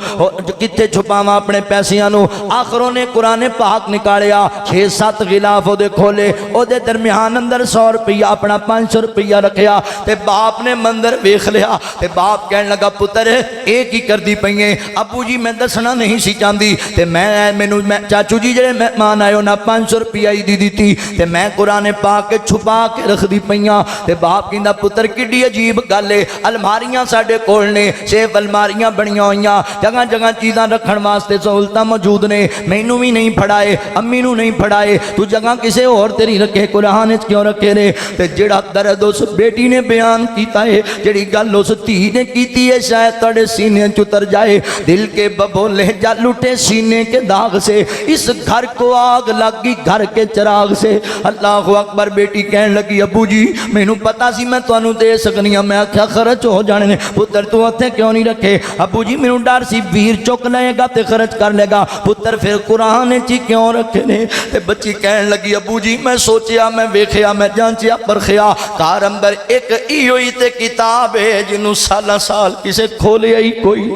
کتھے چھپاواں اپنے پیسیاں نو آخروں نے قرآن پاک نکالیا 6-7 غلاف او دے کھولے او دے درمیان اندر 100 روپیہ اپنا 500 روپیہ رکھیا تے باپ نے مندر ویکھ لیا تے باپ کہن لگا پتر ایک ہی کر دی پئیں ابو جی میں دسنا نہیں سی چاہندی تے میں چاچو جی جڑے مہمان آئے انہاں 500 روپیہ ہی دیتی تے میں قرآن پاک چھپا کے رکھ دی پئیاں تے باپ کہندا پتر کڈی عجیب گل ہے الماریاں ساڈے کول نے صرف الماریاں بنیاں ہوئیاں جگہ جگہ چیزاں رکھن واسطے سہولتاں موجود نے مینوں بھی نہیں پھڑائے امی نو نہیں پھڑائے تو جگہ کسے اور تیری رکھے قرآن وچ کیوں رکھے نے تے جڑا درد اس بیٹی نے بیان کیتا ہے جڑی گل اس دھی نے کیتی ہے شاید تہاڈے سینے وچ اتر جائے دل کے ببولے جل اٹھے سینے کے داغ سے اس گھر کو آگ لگی گھر کے چراغ سے اللہ اکبر بیٹی کہن لگی ابو جی مینوں پتا سی میں تانوں دے سکنی ہاں میں آکھیا خرچ ہو جانے نے پتر تو اوتھے کیوں نہیں رکھے ابو جی مینوں ڈر سی ویر چک لے گا تے خرچ کر لے گا پتر پھر قرآن چ کیوں رکھے نے تے بچی کہن لگی ابو جی میں سوچیا میں ویکھیا میں جانچیا پرخیا کار اندر ایک ایو ہی تے کتاب ہے جنوں سالاں سال کسے کھولیا ہی کوئی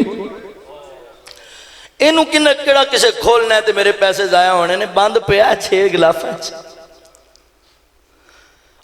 ਇਹਨੂੰ ਕਿਹੜਾ ਕਿਸੇ ਖੋਲਣਾ ਤੇ ਮੇਰੇ ਪੈਸੇ ਜ਼ਾਇਆ ਹੋਣੇ ਨੇ ਬੰਦ ਪਿਆ 6 ਗਲਾਫਾਂ 'ਚ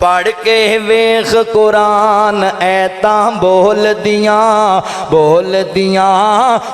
پڑھ کے ویخ قرآن ایتاں بول دیاں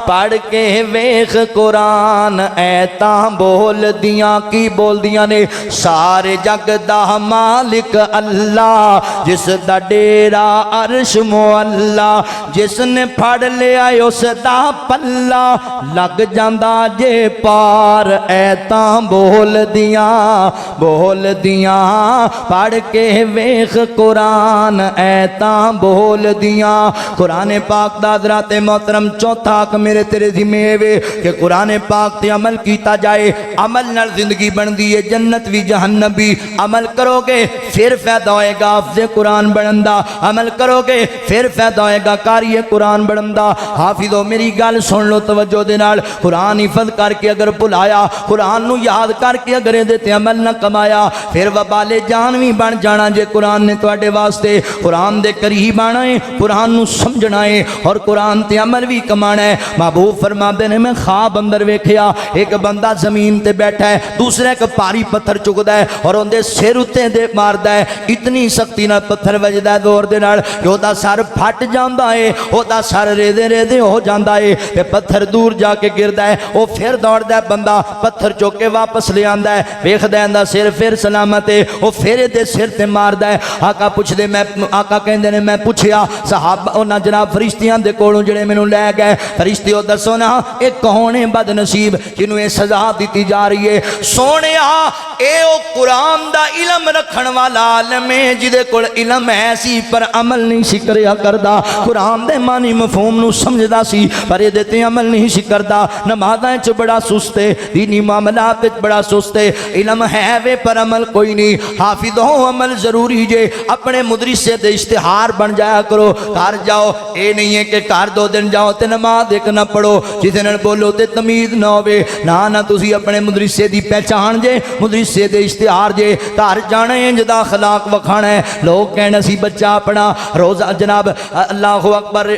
پڑھ کے ویخ قرآن ایتاں بول دیاں کی بول دیاں نے سارے جگ دا مالک اللہ جس دا ڈیرا عرش معلا جس نے پھڑ لیا اس دا پلا لگ جاندا جے پار ایتاں بول دیاں پڑھ کے ویخ قرآن ایتاں بول دیاں قرآن پاک دا حضرات محترم چوتھا کہ میرے تیرے ذمہ وے کہ قرآن پاک تے عمل کیتا جائے عمل نال زندگی بن دی ہے جنت بھی جہنم بھی عمل کرو گے پھر فائدہ ہوئے گا حافظ قرآن بنندا عمل کرو گے پھر فائدہ ہوئے گا قاری قرآن بنندا حافظو میری گل سن لو توجہ دے نال قرآن حفظ کر کے اگر بھلایا قرآن نو یاد کر کے اگر دے تے عمل نہ کمایا پھر وبال جان بھی بن جانا جے قرآن نے تواڈے واسطے قرآن دے قریب آنا ہے قرآن نو سمجھنا ہے اور قرآن تے عمل بھی کمانا ہے محبوب فرماندے نے میں خواب اندر ویکھیا ایک بندہ زمین تے بیٹھا ہے دوسرا ایک پاری پتھر چکدا ہے اور اون دے سر اُتے دے ماردا ہے اتنی سختی نال پتھر وجدا ہے زور دے نال کہ او دا سر پھٹ جاندا ہے او دا سر ریدے ہو جاندا ہے تے پتھر دور جا کے گردا ہے او پھر دوڑدا ہے بندہ پتھر چوک کے واپس لے آندا ہے ویکھدا ہے سر پھر سلامت ہے او پھر دے سر تے ماردا ہے آقا پوچھ دے میں آقا کہندے نے میں پوچھیا صحابہ انہاں جناب فرشتیاں دے کولوں جڑے مینوں لے گئے فرشتے او دسو نا اے کون ہے بد نصیب جنوں اے سزا دتی جا رہی ہے سونیا اے او قرآن دا علم رکھن والا عالم ہے جدے کول علم ہے سی پر عمل نہیں سی کریا کردا قرآن دے معنی مفہوم نو سمجھدا سی پر اے تے عمل نہیں سی کردا نمازاں وچ بڑا سست ہے دینی معاملات وچ بڑا سست ہے علم ہے وے پر عمل کوئی نہیں حافظ ہو عمل ضروری جے اپنے مدرسے دے اشتہار بن جایا کرو گھر جاؤ اے نہیں ہے کہ گھر 2 دن جاؤ تے نماز ایک نہ پڑھو جس نال بولو تے تمیز نہ ہوے نہ تسی اپنے مدرسے دی پہچان جے مدرسے دے اشتہار جے گھر جانا ہے جدا اخلاق وکھانا ہے لوگ کہنا سی بچہ اپنا روزہ جناب اللہ اکبر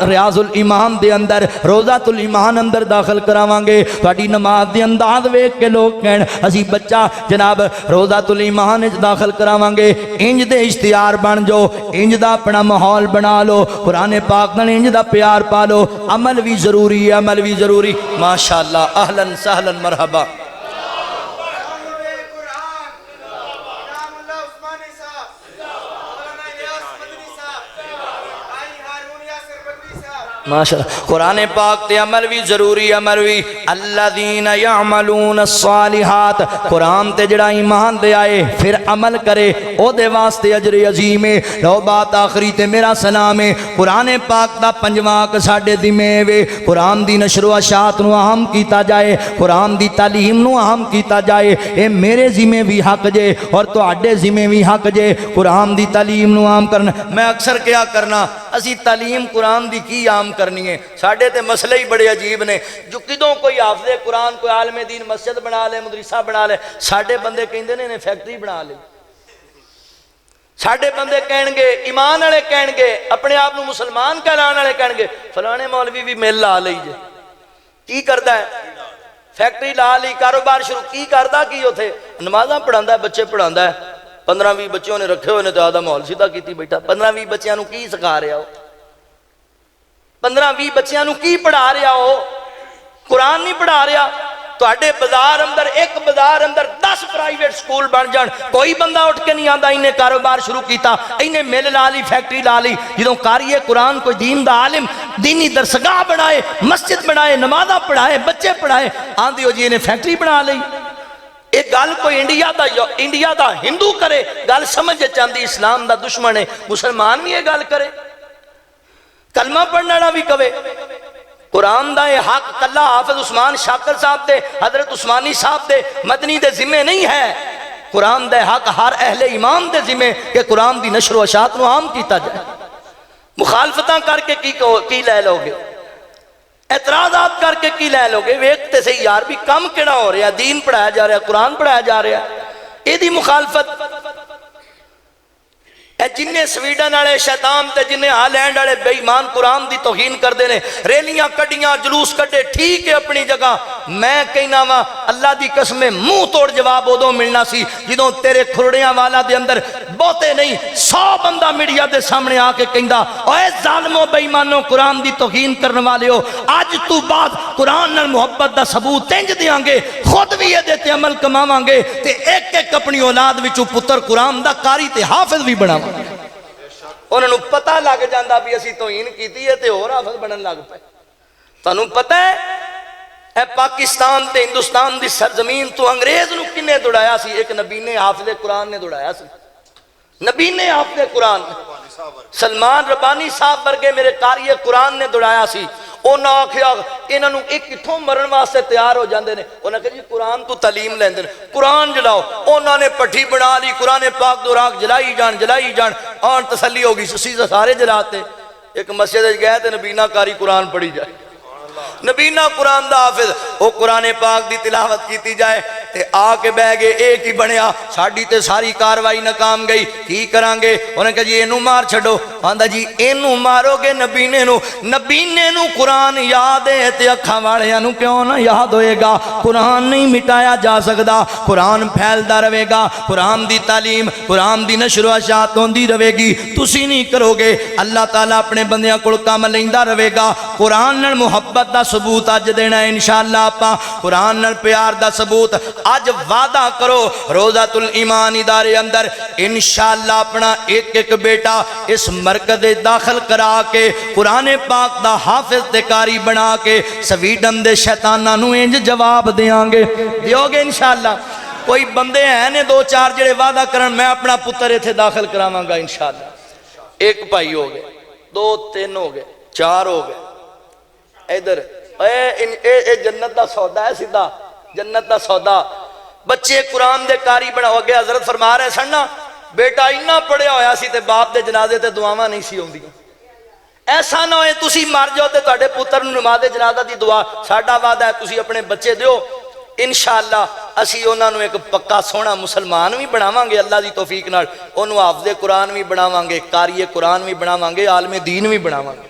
ریاض الایمان دے اندر روضۃ الایمان اندر داخل کراواں گے تہاڈی نماز دے انداز ویکھ کے لوگ کہن اسی بچہ جناب روضۃ الایمان وچ داخل کراواں گے انج دے اشتہار بن جو انج دا اپنا ماحول بنا لو قرآن پاک نال انج دا پیار پا لو عمل بھی ضروری ہے عمل بھی ضروری ماشاءاللہ اہلا سہلا مرحبا ماشاءاللہ قرآن پاک تے عمل بھی ضروری عمل بھی الذین یعملون الصالحات قرآن تے جڑا ایمان دے آئے پھر عمل کرے او دے واسطے اجر عظیم ہے لو بات آخری تے میرا سلام ہے قرآن پاک دا پنجواں ساڈے ذمہ وے قرآن دی نشر و اشاعت نو عام کیتا جائے قرآن دی تعلیم نو عام کیتا جائے اے میرے ذمہ بھی حق جے اور تواڈے ذمہ بھی حق جے قرآن دی تعلیم نو عام کرنا میں اکثر کیا کرنا اسی تعلیم قرآن دی کی عام کرنی ہے ساڑھے تے مسئلے ہی بڑے عجیب نے جو کدوں کوئی حافظ قرآن کوئی عالم دین مسجد بنا لے مدرسہ بنا لے ساڑھے بندے کہندے نے فیکٹری بنا لے ساڑھے بندے کہیں گے ایمان والے کہیں گے اپنے آپ نو مسلمان کہلانے والے کہیں گے فلانے مولوی بھی میل لا لئی جے کی کردا ہے فیکٹری لا لی کاروبار شروع کی کردا کی ہوتے نمازاں پڑھاندا ہے بچے پڑھاندا ہے 15-20 بچوں نے رکھے ہوئے نے تو آدھا ماحول سیدھا کیتی بیٹھا 15-20 بچیاں نو کی سکھا رہا ہو 15-20 بچیاں نو کی پڑھا رہا ہو قرآن نہیں پڑھا رہا تواڈے بازار اندر ایک بازار اندر 10 پرائیویٹ سکول بن جان کوئی بندہ اٹھ کے نہیں آندا انہیں کاروبار شروع کیتا انہیں مل لا لی فیکٹری لا لی جدوں قاری قرآن کوئی دین دا عالم دینی درسگاہ بنائے مسجد بنائے نمازاں پڑھائے بچے پڑھائے آندی ہو جی انہیں فیکٹری بنا لئی ایک گل کوئی انڈیا دا ہندو کرے گل سمجھ چاندی اسلام دا دشمن ہے مسلمان بھی یہ گل کرے کلمہ پڑھنا نہ بھی کہے قرآن دا یہ حق کلا حافظ عثمان شاکر صاحب دے حضرت عثمانی صاحب دے مدنی دے ذمہ نہیں ہے قرآن دا حق ہر اہل ایمان دے ذمہ کہ قرآن دی نشر و اشاعت نو عام کیتا جائے مخالفتاں کر کے کی لے لو گے اعتراضات کر کے کی لے لو گے ویکھتے سے یار بھی کم کیڑا ہو رہا دین پڑھایا جا رہا قرآن پڑھایا جا رہا یہ دی مخالفت جنہیں سویڈن والے شیطان تے جنہیں ہالینڈ والے بے ایمان قرآن دی توہین کر دینے ریلیاں کڈیاں جلوس کڈے ٹھیک ہے اپنی جگہ میں کہنا وا اللہ دی قسم منہ توڑ جواب ادوں ملنا سی جدوں تیرے کھرڑیاں والا دے اندر بہتے نہیں 100 بندہ میڈیا دے سامنے آ کے کہندا اوے ظالمو بے ایمانو قرآن دی توہین کرنے والے ہو اج تو بعد قرآن نال محبت دا ثبوت انج دیاں گے خود بھی یہ تے عمل کماواں گے تے ایک ایک اپنی اولاد وچوں پتر قرآن دا قاری تے حافظ بھی بناواں گے انہاں نوں پتہ لگ جاندا بھی اسی توہین کیتی ہے تے ہور حافظ بنن لگ پئے تانوں پتہ ہے اے پاکستان تے ہندوستان دی سرزمین تو انگریز نو کنے دوڑایا سی ایک نبی نے حافظ قرآن نے دوڑایا سی نبی نے حافظ قرآن سلمان ربانی صاحب ورگے میرے قاری قرآن نے دوڑایا سی انہاں آکھیا انہاں نو ایک کتھوں مرن واسطے تیار ہو جاندے نے انہاں کہ جی قرآن تو تعلیم لیندے نے قرآن جلاؤ انہاں نے پٹھی بنا لی قرآن پاک دو راک جلائی جان اور تسلی ہو گئی سیدھا سارے جلاتے ایک مسجد وچ گئے تے نبینا قاری قرآن پڑھی جائے نبینا قرآن دا حافظ وہ قرآن پاک دی تلاوت کیتی جائے تے آ کے بہ گئے ایک ہی بنیا ساڈی تے ساری کاروائی ناکام گئی کی کران گے انہیں کہا جی اینو مار چھڈو آندا جی اینو مارو گے نبینے نو قرآن یاد ہے تے اکھاں والیاں نو کیوں نہ یاد ہوئے گا قرآن نہیں مٹایا جا سکدا قرآن پھیلدا رہے گا قرآن دی تعلیم قرآن دی نشر و اشاعت ہوندی رہے گی تسی نہیں کرو گے اللہ تعالیٰ اپنے بندیاں کول کام لیندا رہے گا قرآن نال محبت دا ثبوت اج دینا ہے انشاءاللہ آپا قرآن نال پیار دا ثبوت اج وعدہ کرو روضۃ الایمان ادارے اندر انشاءاللہ اپنا ایک ایک بیٹا اس مرکز داخل کرا کے قرآن پاک دا حافظ تے قاری بنا کے سویڈن دے شیطاناں نو انج جواب دیاں گے دیو گے انشاءاللہ کوئی بندے ہیں نے 2-4 جڑے وعدہ کرن میں اپنا پتر ایتھے داخل کراواں گا انشاءاللہ ایک بھائی ہو گئے 2-3 ہو گئے 4 ہو گئے ادھر اے جنت دا سودا ہے سیدھا جنت دا سودا بچے قرآن دے قاری بنا ہو گیا حضرت فرما رہے سن نا بیٹا اتنا پڑھیا ہویا سی تے باپ دے جنازے تے دعاواں نہیں سی ہوندیاں ایسا نہ ہوئے تسی مر جاؤ تے تواڈے پتر نوں نماز جنازہ دی دعا ساڈا وعدہ ہے تسی اپنے بچے دیو انشاءاللہ اسی انہاں نوں ایک پکا سونا مسلمان بھی بناواں گے اللہ دی توفیق نال اونوں حافظ قرآن بھی بناواں گے قاری قرآن بھی بناواں گے عالم دین بھی بناواں گے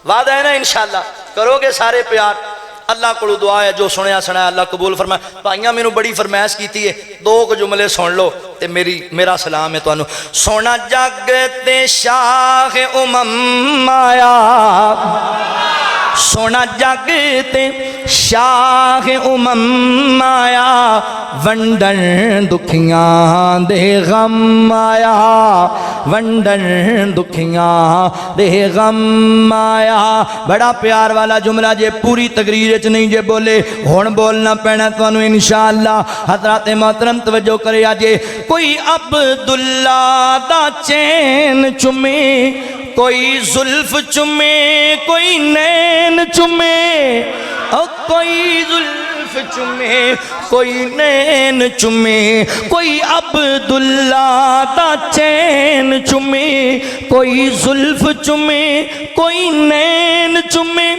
وعدہ ہے نا انشاءاللہ کرو گے سارے پیار اللہ کو دعا ہے جو سنیا سنایا اللہ قبول فرمائے بھائیاں میں نے بڑی فرمائش کیتی ہے 2 جملے سن لو تے میرا سلام ہے تانوں سونا جگ تے شاہ امم آیا سونا جگ تے شاہ امم آیا ونڈن دکھیاں دے غم آیا ونڈن دکھیاں دے غم آیا بڑا پیار والا جملہ جے پوری تقریر چ نہیں جے بولے ہن بولنا پینا تانوں انشاءاللہ حضرات محترم توجہ کرے آجے کوئی عبداللہ دا چین چمے کوئی زلف چمے کوئی نین چمے کوئی زلف چمے کوئی نین چمے کوئی عبداللہ دا چین چمے کوئی زلف چمے کوئی نین چمے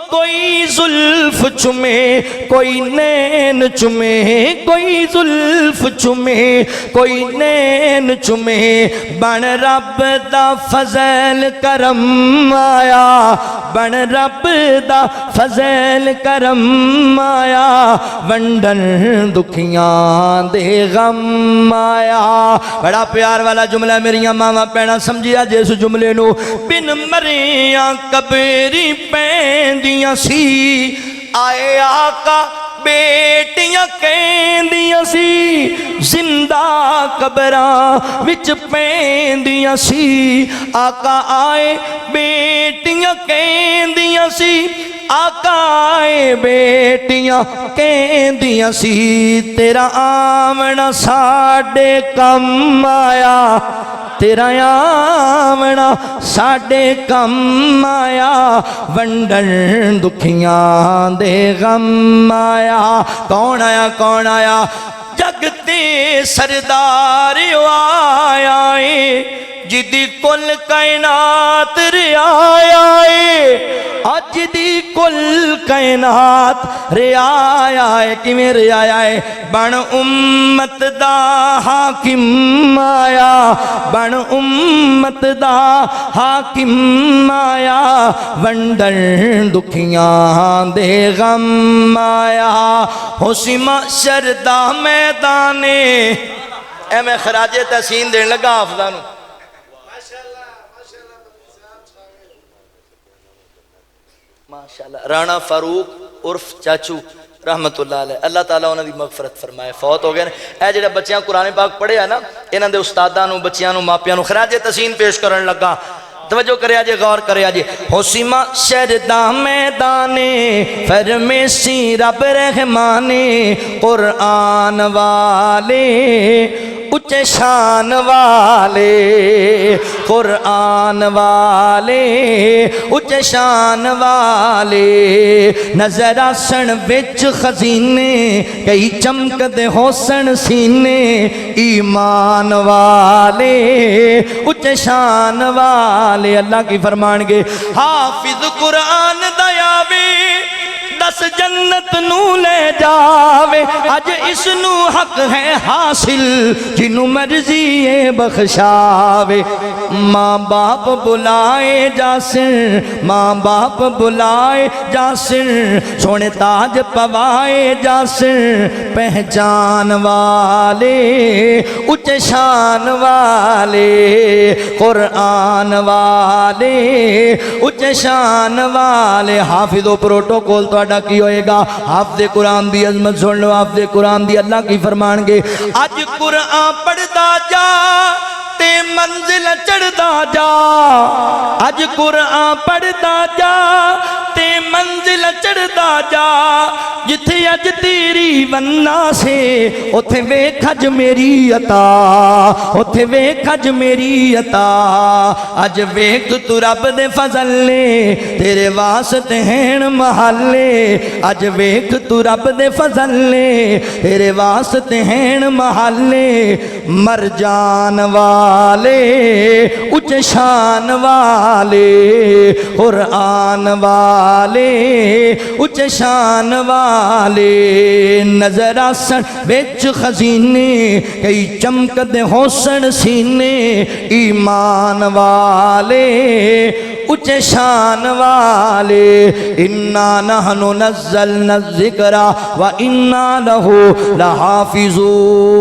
کوئی زلف چمے کوئی نین چمے کوئی زلف چمے کوئی نین چمے بن رب دا فضل کرم آیا بن رب دا فضل کرم آیا ونڈن دکھیاں دے غم آیا بڑا پیار والا جملہ میری ماما پینا سمجھیا جس جملے نو بن مریاں قبری پیندیاں سی آئے آقا بیٹیاں کہندیاں سی زندہ قبراں وچ پیندیاں سی آقا آئے بیٹیاں کہندیاں سی آقا آئے بیٹیاں کہندیاں سی تیرا آمنا ساڈے کم آیا تیرا آمنا ساڈے کم آیا ونڈن دکھیاں دے غم آیا کون آیا جگتے سردار آیا ہے جدی کل کائنات رعایا ہے اج دی کل کائنات رعایا ہے کیویں رعایا ہے بن امت دا حاکم آیا بن امت دا حاکم آیا ونڈن دکھیاں دے غم آیا حسین محشر دا میدانے اے میں خراج تحسین دین لگا حافظاں نو ماشاءاللہ رانا فاروق عرف چاچو رحمت اللہ علیہ اللہ تعالیٰ انہوں دی مغفرت فرمائے فوت ہو گئے اے جڑا بچیاں قرآن پاک پڑھے ہے نا انہاں دے استاداں نو بچیاں نو ماپیاں نو خراج تحسین پیش کرن لگا توجہ کرے آجے غور کرے آجے حسیمہ شردہ میدانے فرمیسی رب رحمانے قرآن والے اچھے شان والے قرآن والے اچھے شان والے نظر آسن وچ خزینے کئی چمک دے حسن سینے ایمان والے اچھے شان والے اللہ کی فرمان گے حافظ قرآن دیاوے دس جنت نو لے جاوے اج اس نو حق ہے حاصل جنو مرضی بخشاوے ماں باپ بلائے جاسر ماں باپ بلائے جاسر سونے تاج پوائے جاسر پہچان والے اچھے شان والے قرآن والے اچھے شان والے حافظ و پروٹوکول تو کی ہوئے گا حافظ قرآن دی عظمت سن لو حافظ قرآن دی اللہ کی فرمان گے اج قرآن پڑھدا جا تے منزل چڑھدا جا اج قرآن پڑھدا جا تے منزل چڑھدا جا جتھے اج تیری وننا سے اتھے ویکھ اج میری عطا اتھے ویکھ اج میری عطا اج ویکھ تو رب دے فضل نے تیرے واسطے ہیں محلے اج ویکھ تو رب دے فضل نے تیرے واسطے ہیں محلے مرجان والے اچھے شان والے قرآن والے اچھے شان والے نظر آسن بچ خزینے کئی چمک دے حسن سینے ایمان والے اچھے شان والے انا نحن نزلنا الذکر و انا لہو لحافظون